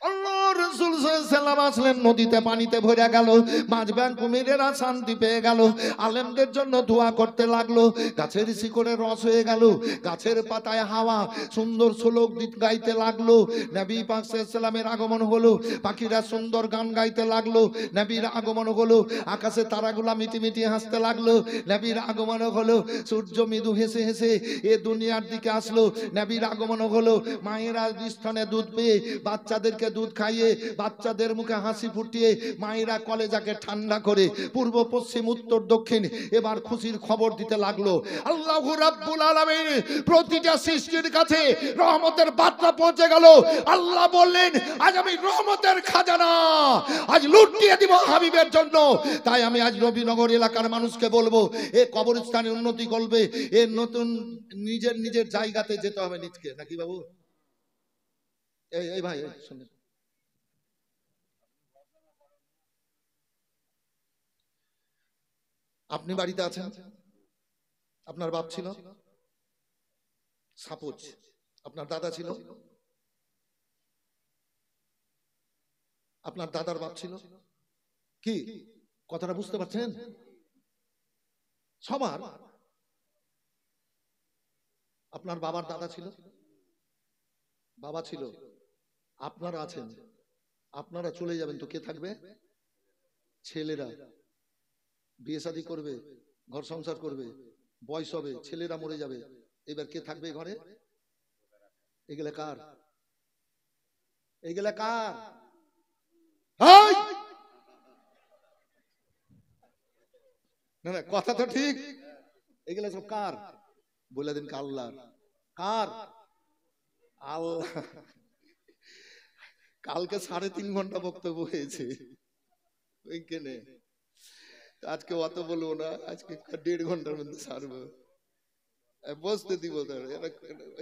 আল্লাহ রাসূল সাল্লাল্লাহু আলাইহি ওয়াসাল্লাম আসলেন, নদীতে পানিতে ভরে গেল, মাছ ব্যাং কুমিরেরা শান্তি পেয়ে গেল, আলেমদের জন্য দোয়া করতে লাগলো, গাছের শিকড়ে রস হয়ে গেল, গাছের পাতায় হাওয়া সুন্দর শ্লোক গাইতে লাগলো, নবী পাক সাল্লাল্লাহু আলাইহি ওয়াসাল্লামের আগমন হলো, পাখিরা সুন্দর গান গাইতে লাগলো, নবীর আগমন হলো, আকাশে তারাগুলা মিটিমিটি হাসতে লাগলো, নবীর আগমন হলো, সূর্য মৃদু হেসে হেসে এ দুনিয়ার দিকে আসলো, নবীর আগমন হলো, মায়েরা স্তনে দুধ পেয়ে বাচ্চাদেরকে দুধ খাইয়ে, বাচ্চাদের মুখে হাসি ফুটিয়ে, মায়েরা কলেজাকে ঠান্ডা করে, পূর্ব পশ্চিম উত্তর দক্ষিণ এবার খুশির খবর দিতে লাগলো। আল্লাহু রাব্বুল আলামিন প্রতিটা সৃষ্টির কাছে রহমতের বার্তা পৌঁছে গেল। আল্লাহ বললেন, আজ আমি রহমতের খাজানা আজ লুটিয়ে দিব হাবিবের জন্য। তাই আমি আজ নবীনগর এলাকার মানুষকে বলবো, এ কবরস্থানে উন্নতি করবে, এ নতুন নিজের নিজের জায়গাতে যেতে হবে নিজকে, নাকি বাবু? এই ভাই শুনুন, আপনি বাড়িতে আছেন, আপনার বাপ ছিল, সাপোজ আপনার দাদা ছিল, আপনার দাদার বাপ ছিল, কি কথাটা বুঝতে পারছেন? সবার, আপনার বাবার দাদা ছিল, বাবা ছিল, আপনারা আছেন, আপনারা চলে যাবেন তো কে থাকবে? ছেলেরা বিয়ে শাদী করবে, ঘর সংসার করবে, বয়স হবে, ছেলেরা মরে যাবে, এবার কে থাকবে ঘরে? এগুলা কার? এগুলা কার? না না, কথা তো ঠিক, এগুলা সব কার? বলে দিন আল্লাহর। কার? আল্লাহ। কালকে 3.5 ঘন্টা বক্তব্য হয়েছে ওইখানে, আজকে অত বলবো না, আজকে 1.5 ঘন্টার মধ্যে সারবো, বসতে দিব।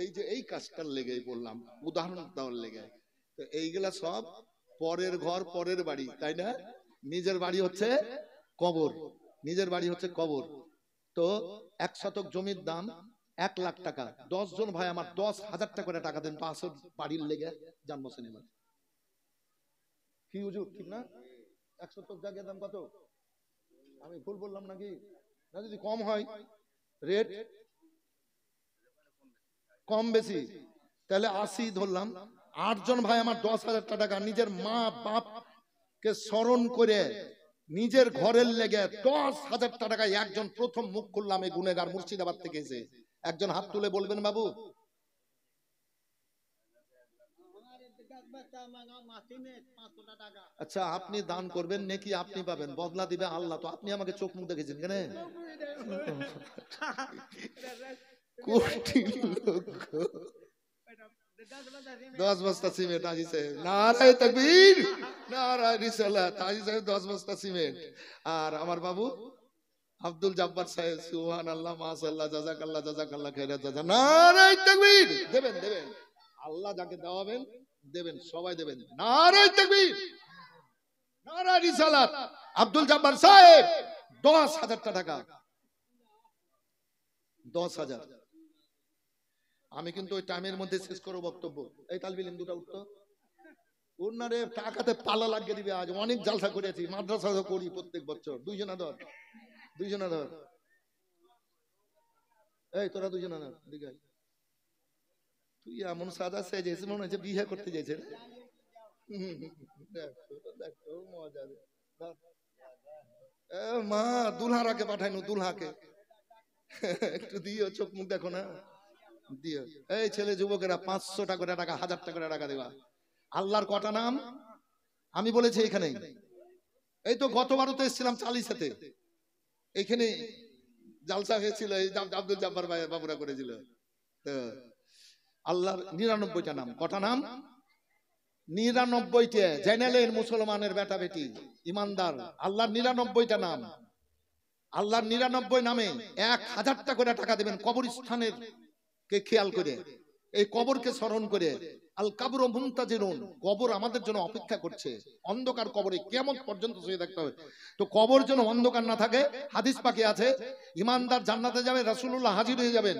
এই যে এই কাজটার লেগেই বললাম, উদাহরণ দেওয়ার লেগে। তো এইগুলা সব পরের ঘর পরের বাড়ি, তাই না? নিজের বাড়ি হচ্ছে কবর, নিজের বাড়ি হচ্ছে কবর। তো 1 শতক জমির দাম 1 লাখ টাকা। 10 জন ভাই আমার 10,000 টাকা করে টাকা দেন, পাশের বাড়ির লেগে যান বসেন। এবার কি হুজুর, ঠিক না? 1 শতক জায়গার দাম কত? আমি ভুল বললাম নাকি? না যদি কম হয় রেট কম বেশি, তাহলে 80 ধরলাম। 8 জন ভাই আমার 10,000 টাকা নিজের মা বাপ কে স্মরণ করে নিজের ঘরের লেগে 10,000 টাকা একজন প্রথম মুখ খুললাম এই গুনেগার মুর্শিদাবাদ থেকে এসে। একজন হাত তুলে বলবেন বাবু। আচ্ছা আপনি দান করবেন নাকি আপনি পাবেন, বদলা দিবে আল্লাহ। তো আপনি আমাকে চোখ মুখ দেখেছেন কেন? কোটি লোক 10 বস্তা সিমেন্ট আজি সাহেব, নারায়ে তাকবীর, নারায়ে রিসালাত। আজি সাহেব 10 বস্তা সিমেন্ট। আর আমার বাবু আব্দুল জব্বার সাহেব, সুবহানাল্লাহ, মাশাআল্লাহ, জাযাকাল্লাহ, জাযাকাল্লাহ খাইরাত, জাযা, নারায়ে তাকবীর। দেবেন দেবেন, আল্লাহ যাকে দেওয়াবেন দেবেন, সবাই দেবেন। নারায়ে তাকবীর, নারায়ে রিসালাত। আব্দুল জব্বার সাহেব 10,000 টাকা, 10,000। আমি কিন্তু ওই টাইমের মধ্যে শেষ করব বক্তব্য। এই তালবিলিম দুটো উঠতো ওনারে টাকাতে পালা লাগিয়ে দিবে। আজ অনেক জালসা করেছি, মাদ্রাসা করি প্রত্যেক বছর। দুইজনা ধর, দুইজনা ধর, এই তোরা দুইজনা ধর, দিকে তুই এমন সাদা সেজেছিস মনে হচ্ছে বিয়ে করতে যাইছে। দেখো মজা, মা দুলহারাকে পাঠাইনু, দুলহাকে একটু দিও, চোখ মুখ দেখো না, দিও। এই ছেলে যুবকেরা 500 টাকা করে টাকা, 1000 টাকা করে টাকা দেবা। আল্লাহর কটা নাম আমি বলেছি এখানে। এই তো গতবারও তো এসেছিলাম চালিসাতে, এখানে জালসা হয়েছিল, এই আব্দুল জব্বার ভাই বাবুরা করেছিল। তো আল্লাহর 99টা নাম, কটা নাম? 99টা। জেনারেল মুসলমানের বেটা বেটি ইমানদার, আল্লাহর 99টা নাম। আল্লাহর 99 নামে 1000 টাকা করে টাকা দেবেন কবরস্থানের কে খেয়াল করে, এই কবরকে স্মরণ করে। আল কাবর মুনতাজিরুন, কবর আমাদের জন্য অপেক্ষা করছে। অন্ধকার কবরে কিয়ামত পর্যন্ত শুয়ে থাকতে হবে। তো কবর যেন অন্ধকার না থাকে, হাদিস পাকে আছে ইমানদার জান্নাতে যাবে, রাসূলুল্লাহ হাজির হয়ে যাবেন।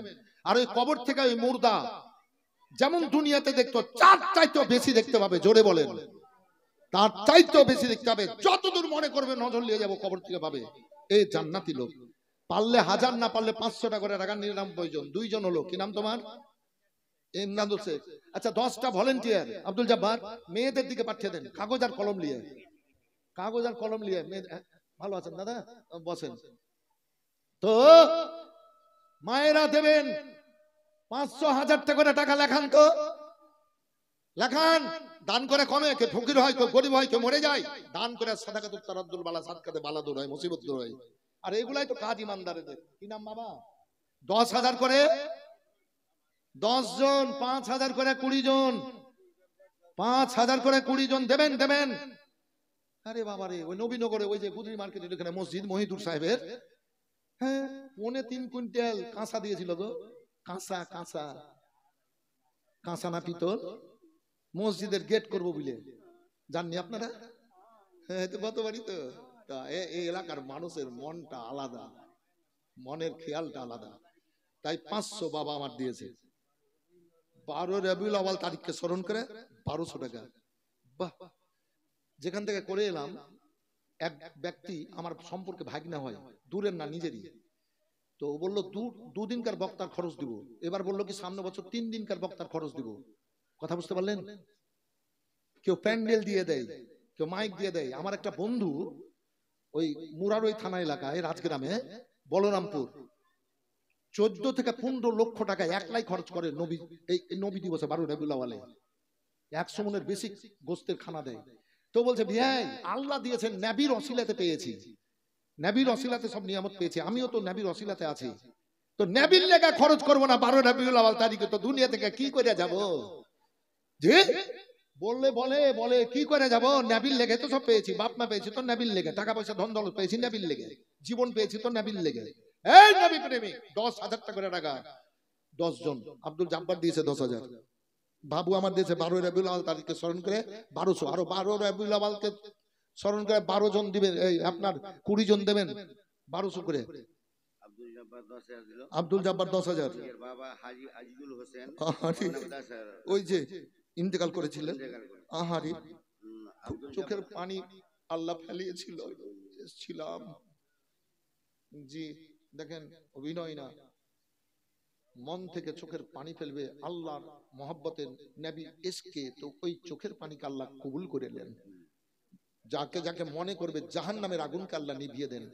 আর ওই কবর থেকে ওই মুর্দা যেমন দুনিয়াতে দেখতো চার চাইতেও বেশি দেখতে পাবে। জোরে বলেন, তার চাইতেও বেশি দেখতে পাবে। যতদূর মনে করবে নজর নিয়ে যাবো কবর থেকে পাবে। এই জান্নাতি লোক। পারলে 1000, না পারলে 500 টাকা করে টাকা। 99 জন, 2 জন হলো। কি নাম তোমার? ইমরান হোসেন। আচ্ছা 10টা ভলেন্টিয়ার আব্দুল জব্বার মেয়েদের দিকে পাঠিয়ে দেন, কাগজ আর কলম নিয়ে, কাগজ আর কলম নিয়ে। ভালো আছেন দাদা, বসেন। তো মায়েরা দেবেন 500, 1000 টাকা করে টাকা লেখান, তো লেখান। দান করে কমে, কে ফকির হয়, কেউ গরিব হয়, কেউ মরে যায়। দান করে সাদাকাতুত তারাদ্দুল বালা, সাদকাতে বালা দূর হয়, মুসিবত দূর হয়। আর এগুলাই তো কাজ ইমানদারদের। কি নাম বাবা? 10,000 করে 10 জন, 5,000 করে 20 জন, 5,000 করে 20 জন দেবেন, দেবেন। আরে বাবা রে, ওই নবীনগরে ওই যে গুদরি মার্কেটের এখানে মসজিদ মহিদুর সাহেবের, হ্যাঁ 3.5 কুইন্টাল কাঁচা দিয়েছিল গো। কাঁচা, কাঁচা, কাঁচা না পিতল, মসজিদের গেট করবো বলে। জাননি আপনারা? হ্যাঁ তো গতবারই তো। এই এলাকার মানুষের মনটা আলাদা, মনের খেয়ালটা আলাদা। তাই 500 বাবা আমার দিয়েছে। 12 রবিউল আউয়াল তারিখকে স্মরণ করে 1200 টাকা। বাহ! যেখান থেকে করে এলাম, এক ব্যক্তি আমার সম্পর্কে ভাগনা হয়, দূরের না নিজেরই। তো ও বললো 2 দিনকার বক্তার খরচ দিব। এবার বললো কি সামনে বছর 3 দিনকার বক্তার খরচ দিব। কথা বুঝতে পারলেন? কেউ প্যান্ডেল দিয়ে দেয়, কেউ মাইক দিয়ে দেয়। আমার একটা বন্ধু ওই মুরারই থানা এলাকায় রাজগ্রামে বলরামপুর 14 থেকে 15 লক্ষ টাকা একলাই খরচ করে নবী, এই নবী দিবসে 12 রবিউল আউয়ালে 100 মনের বেশি গোস্তের খানা দেয়। তো বলছে ভাই আল্লাহ দিয়েছেন, নবীর ওসিলাতে পেয়েছি, নবীর ওসিলাতে সব নিয়ামত পেয়েছি, আমিও তো নবীর ওসিলাতে আছি। তো নবীর লেগা খরচ করব না 12 রবিউল আউয়াল তারিখে? তো দুনিয়া থেকে কি করে যাব? জি বললে বলে কি করে যাব? নবীর লেগে তো সব পেয়েছি, বাপ মা পেয়েছি তো নবীর লেগে, টাকা পয়সা ধন দৌলত পেয়েছি নবীর লেগে, জীবন পেয়েছি তো নবীর লেগে। এই নবী প্রেমিক 10,000 টাকা করে টাকা 10 জন। আব্দুল জব্বার দিয়েছে 10,000। বাবু আমার দিয়েছে 12 রবিউল আউয়াল তারিখকে স্মরণ করে 1200। আরো 12 রবিউল আউয়ালকে স্মরণ করে 12 জন দিবেন, এই আপনার 20 জন দেবেন 1200 করে। আব্দুল জব্বার 10,000। বাবা হাজী আজিজুল হোসেন ওই যে ইন্তেকাল করেছিলেন, আহারি চোখের পানি আল্লাহ ফেলিয়েছিল, ছিলাম জি। দেখেন অভিনয় না, মন থেকে চোখের পানি ফেলবে আল্লাহর মহব্বতের নবী ইশকে, তো ওই চোখের পানিকে আল্লাহ কবুল করে নেন। যাকে যাকে মনে করবে জাহান্নামের আগুনকে আল্লাহ নিভিয়ে দেন।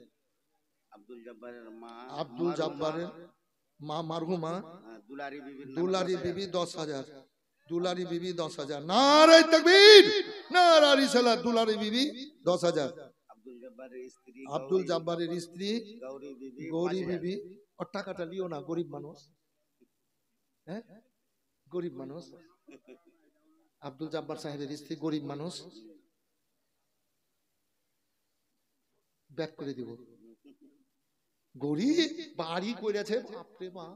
আব্দুল জব্বারের মা মারহুমা দুলারি বিবি 10,000, দুলারি বিবি 10,000, নারে তাকবীর, নারে রিসালাত, দুলারি বিবি 10,000। আব্দুল জব্বারের স্ত্রী গৌরী বিবি, ওর টাকাটা লিও না, গরিব মানুষ, হ্যাঁ গরিব মানুষ। আব্দুল জব্বার সাহেবের স্ত্রী গরিব মানুষ, ব্যাক করে দিব। গৌরী বাড়ি করেছে, বাপরে মা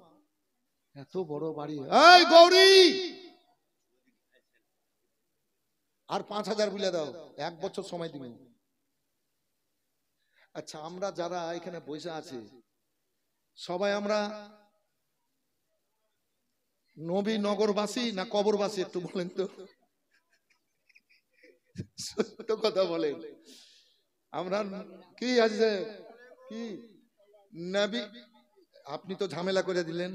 এত বড় বাড়ি। এই গৌরী আর 5,000 বুলে দাও, 1 বছর সময় দিবেন। আচ্ছা, আমরা যারা এখানে বসে আছি সবাই আমরা নবীনগরবাসী না কবরবাসী, একটু বলেন তো, সত্য কথা বলেন। আমরা কি আছে কি নবী, আপনি তো ঝামেলা করে দিলেন।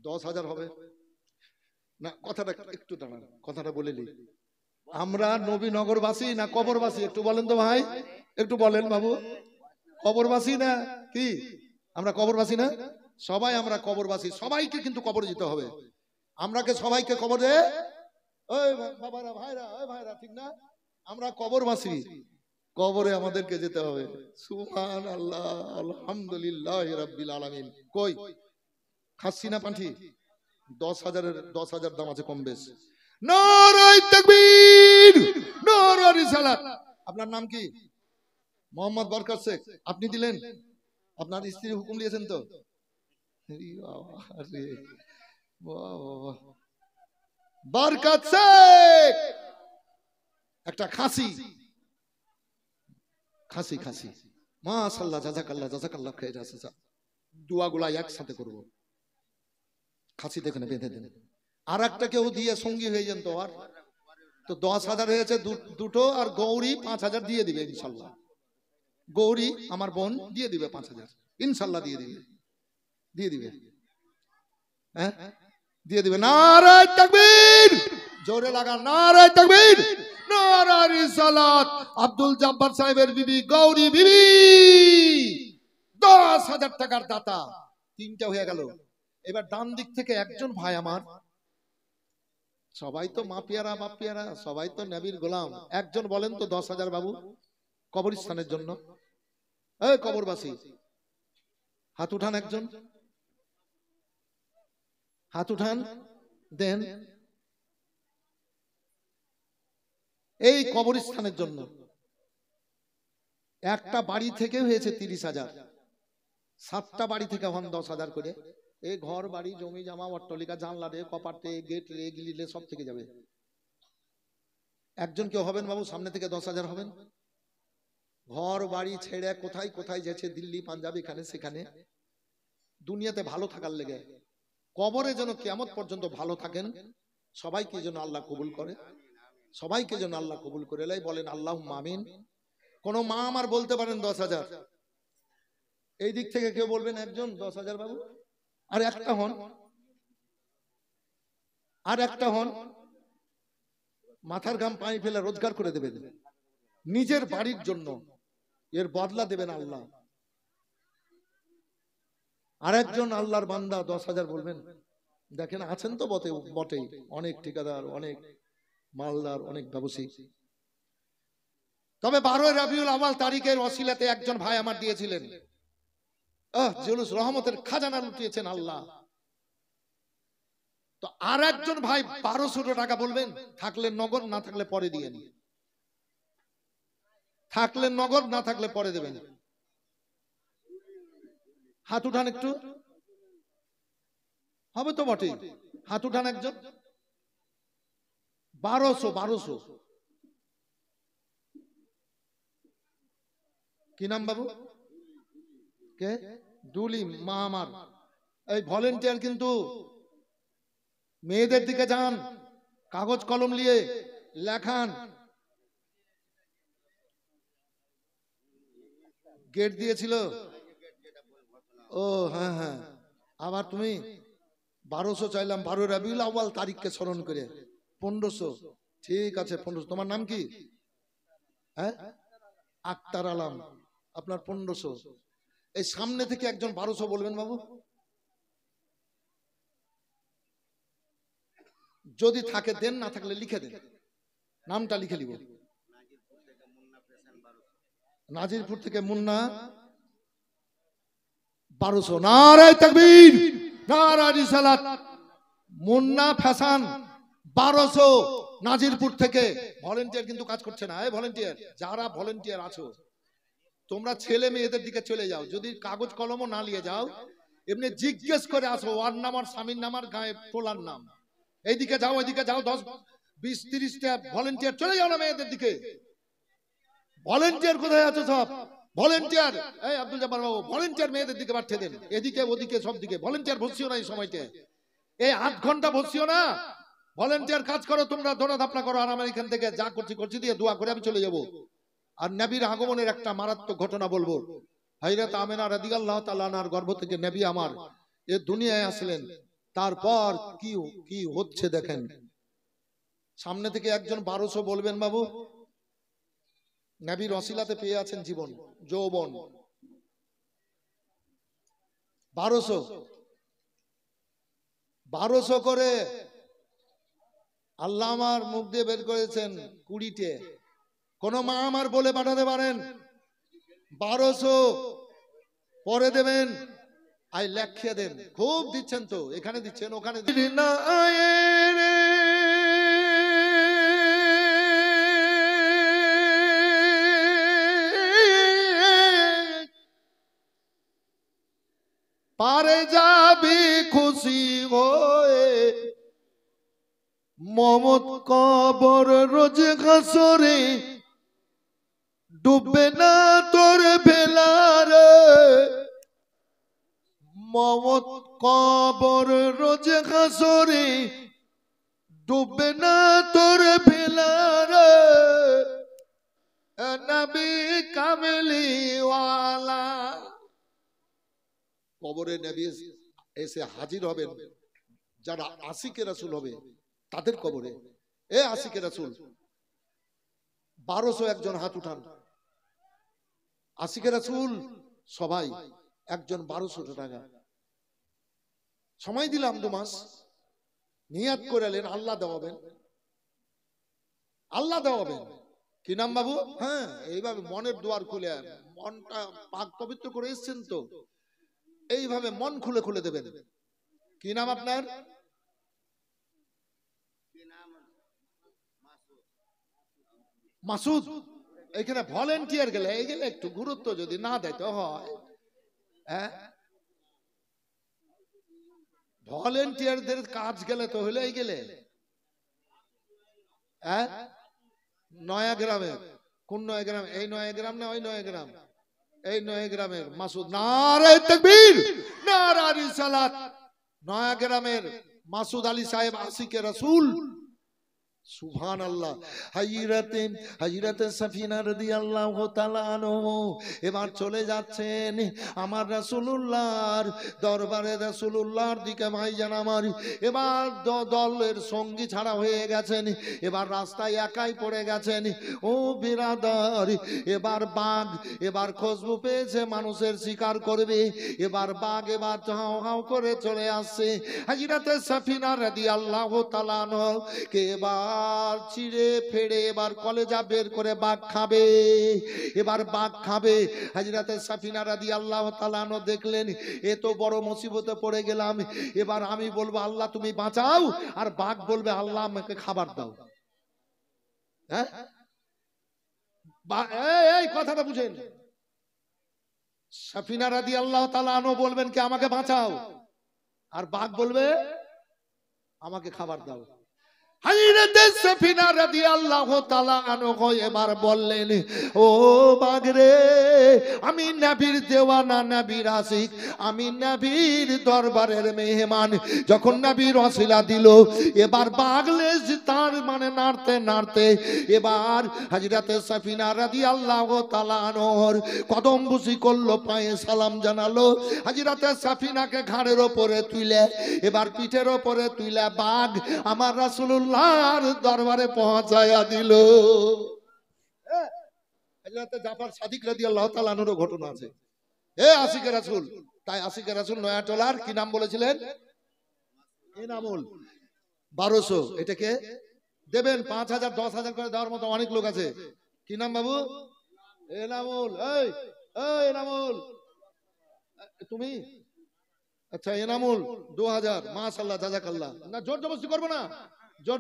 10,000 হবে না? কথাটা একটু দাঁড়ান, কথাটা বলে নি। আমরা নবীনগরবাসী না কবরবাসী, একটু বলেন তো ভাই, একটু বলেন বাবু। কবরবাসী না কি? আমরা কবরবাসী না? সবাই আমরা কবরবাসী, সবাইকে কিন্তু কবর যেতে হবে। আমরাকে সবাইকে কবর দে, ওই বাবারা ভাইরা, ওই ভাইরা, ঠিক না? আমরা কবরবাসী, কবরে আমাদেরকে যেতে হবে। সুবহানাল্লাহ, আলহামদুলিল্লাহ রাব্বিল আলামিন। কই খাসি না পাঁঠি? 10,000 দাম আছে কম বেশ। নারে তাকবীর, নারে রিসালাত। আপনার নাম কি? মোহাম্মদ বরকত শেখ। আপনি দিলেন? আপনার স্ত্রী হুকুম দিয়েছেন তো? বরকত শেখ একটা খাসি, খাসি খাসি, মাশাআল্লাহ, জাযাকাল্লাহ, জাযাকাল্লাহ খাইর। দোয়াগুলা একসাথে করব। খাসি দেখে বেঁধে দেন। আর একটা কেউ দিয়ে সঙ্গী হয়ে যান তো, আর তো 10,000 হয়েছে দুটো, আর গৌরী 5,000 দিয়ে দিবে ইনশাল্লাহ। গৌরী আমার বোন দিয়ে দিবে 5,000 ইনশাল্লাহ, দিয়ে দিবে, দিয়ে দিবে, হ্যাঁ দিয়ে দিবে। নারে তাকবীর, জোরে লাগা, নারে তাকবীর, নারে রিসালাত। আব্দুল জব্বার সাহেবের বিবি গৌরী বিবি 10,000 টাকার দাতা, 3টা হয়ে গেল। এবার ডান দিক থেকে একজন ভাই আমার, সবাই তো মা পিয়ারা বাপ পিয়ারা, সবাই তো নবীর গোলাম, একজন বলেন তো 10,000 বাবু কবরস্থানের জন্য। এই কবরবাসী হাত উঠান, একজন হাত উঠান, দেন। এই কবরস্থানের জন্য একটা বাড়ি থেকে হয়েছে 30,000, 7টা বাড়ি থেকে হন 10,000 করে। এই ঘর বাড়ি জমি জামা অট্টালিকা জানলা রে কপাটে গেট রে গিলিলে সব থেকে যাবে। একজন কেউ হবেন বাবু সামনে থেকে 10,000 হবেন। ঘর বাড়ি ছেড়ে কোথায় কোথায় যাচ্ছে, দিল্লি পাঞ্জাব এখানে সেখানে, দুনিয়াতে ভালো থাকার লেগে। কবরে যেন কিয়ামত পর্যন্ত ভালো থাকেন, সবাইকে যেন আল্লাহ কবুল করে, সবাইকে যেন আল্লাহ কবুল করে। লাই বলেন আল্লাহুম্মা আমিন। কোন মা আমার বলতে পারেন 10,000? এই দিক থেকে কেউ বলবেন একজন 10,000 বাবু? আর একটা হন, আর একটা হন, মাথার ঘাম পানি ফেলে রোজগার করে দেবেন নিজের বাড়ির জন্য, এর বদলা দেবেন আল্লাহ। আর একজন আল্লাহর বান্দা 10,000 বলবেন। দেখেন আছেন তো বটেই অনেক ঠিকাদার, অনেক মালদার, অনেক ব্যবসায়ী। তবে 12 রবিউল আউয়াল তারিখের ওসিলাতে একজন ভাই আমার দিয়েছিলেন, জুলুস রহমতের খাজানা লুটিয়েছেন আল্লাহ। তো আর একজন ভাই 1200 টাকা বলবেন, থাকলে নগদ, না থাকলে পরে দিয়ে নি, থাকলে নগদ, না থাকলে পরে দেবেন। হাত উঠান একটু, হবে তো বটে, হাত উঠান একজন। 1200 কি নাম বাবু? কে? দুলি মা আমার। এই ভলেন্টিয়ার কিন্তু মেয়েদের দিকে যান, কাগজ কলম নিয়ে লেখান। গেট দিয়েছিল। ও হ্যাঁ হ্যাঁ, আবার তুমি 1200 চাইলাম, 12 রবিউল আউয়াল তারিখকে স্মরণ করে 1500। ঠিক আছে 1500। তোমার নাম কি? হ্যাঁ, আক্তার আলম। আপনার 1500। এই সামনে থেকে একজন 1200 বলবেন বাবু, যদি থাকে দেন, না থাকলে লিখে দেন, নামটা লিখে নিব। নাজিরপুর থেকে মুন্না 1200। নারায়ে তাকবীর, নারায়ে রিসালাত। মুন্না ফ্যাশন 1200 নাজিরপুর থেকে। ভলেন্টিয়ার কিন্তু কাজ করছে না। এই ভলেন্টিয়ার, যারা ভলেন্টিয়ার আছো তোমরা ছেলে মেয়েদের দিকে চলে যাও, যদি কাগজ কলমও না নিয়ে যাও এমনি জিজ্ঞেস করে আসো ওয়ার নাম আর স্বামীর নাম আর গায়ে টোলার নাম। এইদিকে যাও, ওইদিকে যাও, 10 20 30টা ভলেন্টিয়ার চলে যাও না মেয়েদের দিকে। ভলেন্টিয়ার কোথায় আছো সব? ভলেন্টিয়ার, এই আব্দুল জব্বার বাবু, ভলেন্টিয়ার মেয়েদের দিকে পাঠিয়ে দেন, এদিকে ওদিকে সব দিকে। ভলেন্টিয়ার বসিও না এই সময়তে, এই 8 ঘন্টা বসিও না। ভলেন্টিয়ার কাজ করো তোমরা, দৌড়া ধাপড়া করো, আর আমার এখান থেকে যা করছি করছি দিয়ে দোয়া করে আমি চলে যাব। আর নবীর আগমনের একটা মারাত্মক ঘটনা বলবো। হযরত আমিনা রাদিয়াল্লাহু তাআলা আনহার গর্ভ থেকে নবী আমার এ দুনিয়ায় আসলেন। তারপর কি কি হচ্ছে দেখেন। সামনে থেকে একজন 1200 বলবেন বাবু। নবীর ওসিলাতে পেয়ে আছেন জীবন, যৌবন। 1200 করে আল্লাহ আমার মুখ দিয়ে বের করেছেন 20টে। কোন মা আমার বলে পাঠাতে পারেন 1200 পরে দেবেন, আই লেখিয়ে দেন। খুব দিচ্ছেন তো, এখানে দিচ্ছেন ওখানে দিচ্ছেন। পারে যাবি খুশি হয়ে মমত কবর রোজ ঘাসরে, ডুববে না তোর ভেলারে। মমত কবর রোজ ঘাসরে, ডুববে না তোর ভেলারে। নবী কামলিওয়ালা। কবরে নবী এসে হাজির হবেন যারা আশিকে রাসূল হবে তাদের কবরে। এ আশিকে রাসূল 1200 একজন হাত উঠান। আশিকে রাসূল সবাই একজন 1200 টাকা সময় দিলাম, 2 মাস নিয়াত করেলেন আল্লাহ দেওয়াবেন, আল্লাহ দেওয়াবেন। কি নাম বাবু? হ্যাঁ, এইভাবে মনের দুয়ার খুলে, মনটা পাক পবিত্র করে এসেছেন তো, এইভাবে মন খুলে খুলে দেবেন। কি নাম আপনার? মাসুদ। এখানে ভলেন্টিয়ার গেলে এই গেলে একটু গুরুত্ব যদি না দেয় তো হয়। হ্যাঁ, ভলেন্টিয়ারদের কাজ গেলে তো হলো এই গেলে। হ্যাঁ, নয়াগ্রামে। কোন নয়াগ্রাম? এই নয়াগ্রাম না ওই নয়াগ্রাম? এই নয়াগ্রামের মাসুদ। নারায়ে তাকবীর, নারায়ে রিসালাত। নয়াগ্রামের মাসুদ আলী সাহেব আশিকে রাসূল। সুবহানাল্লাহ। হযরত সাফিনা রাদিয়াল্লাহু তাআলা আনহু এবার চলে যাচ্ছেন আমার রাসূলুল্লাহর দরবারে, রাসূলুল্লাহর দিকে ভাইজান আমার। এবার দলের সঙ্গী ছাড়া হয়ে গেছেন, এবার রাস্তায় একাই পড়ে গেছেন। ও বিরাদর, এবার বাঘ এবার খুশবু পেয়েছে মানুষের শিকার করবে। এবার বাঘ এবার হাও হাও করে চলে আসছে। হযরত সাফিনা রাদিয়াল্লাহু তাআলা আনহু কে এবার ছিঁড়ে ফেড়ে এবার কলেজা বের করে বাঘ খাবে। এবার বাঘ খাবে। হযরত সাফিনা রাদিয়াল্লাহু তাআলা আনহু দেখলেন এ তো বড় মুসিবতে পড়ে গেলাম। এবার আমি বলবো আল্লাহ তুমি বাঁচাও, আর বাঘ বলবে আল্লাহ আমাকে খাবার দাও। হ্যাঁ, এই কথাটা বুঝেন। সাফিনা রাদিয়াল্লাহু তাআলা আনহু বলবেন কি আমাকে বাঁচাও, আর বাঘ বলবে আমাকে খাবার দাও। হযরতে সাফিনা রাদিয়াল্লাহু তাআলা আনহু এবার বললেন, ও বাগরে, আমি নবীর দেওয়ানা, নবীর আশিক, আমি নবীর দরবারের মেহমান। যখন নবীর ওসিলা দিল, এবার বাগলে তার মানে নাড়তে নাড়তে এবার হযরতে সাফিনা রাদিয়াল্লাহু তাআলা আনহর কদম বুসি করলো, পায়ে সালাম জানালো। হযরতে সাফিনাকে ঘাড়ের উপরে তুলে, এবার পিঠের উপরে তুলে বাগ আমার রাসূলুল্লাহর দরবারে পৌঁছায়া দিল। হযরতে জাফর সাদিক রাদিয়াল্লাহু তাআলা আনহুর ঘটনা আছে। আশিকে রাসূল, তাই আশিকে রাসূল নয়াটোলার কি নাম বলেছিলেন? এনামুল। 1200 এটাকে দেবেন, 5000 10,000 করে দেওয়ার মতো অনেক লোক আছে। কি নাম বাবু? এনামুল। এই এনামুল, তুমি? আচ্ছা এনামুল 2000। মাশাআল্লাহ, জাযাকাল্লাহ। না জোর জবরদস্তি করবো না, জোর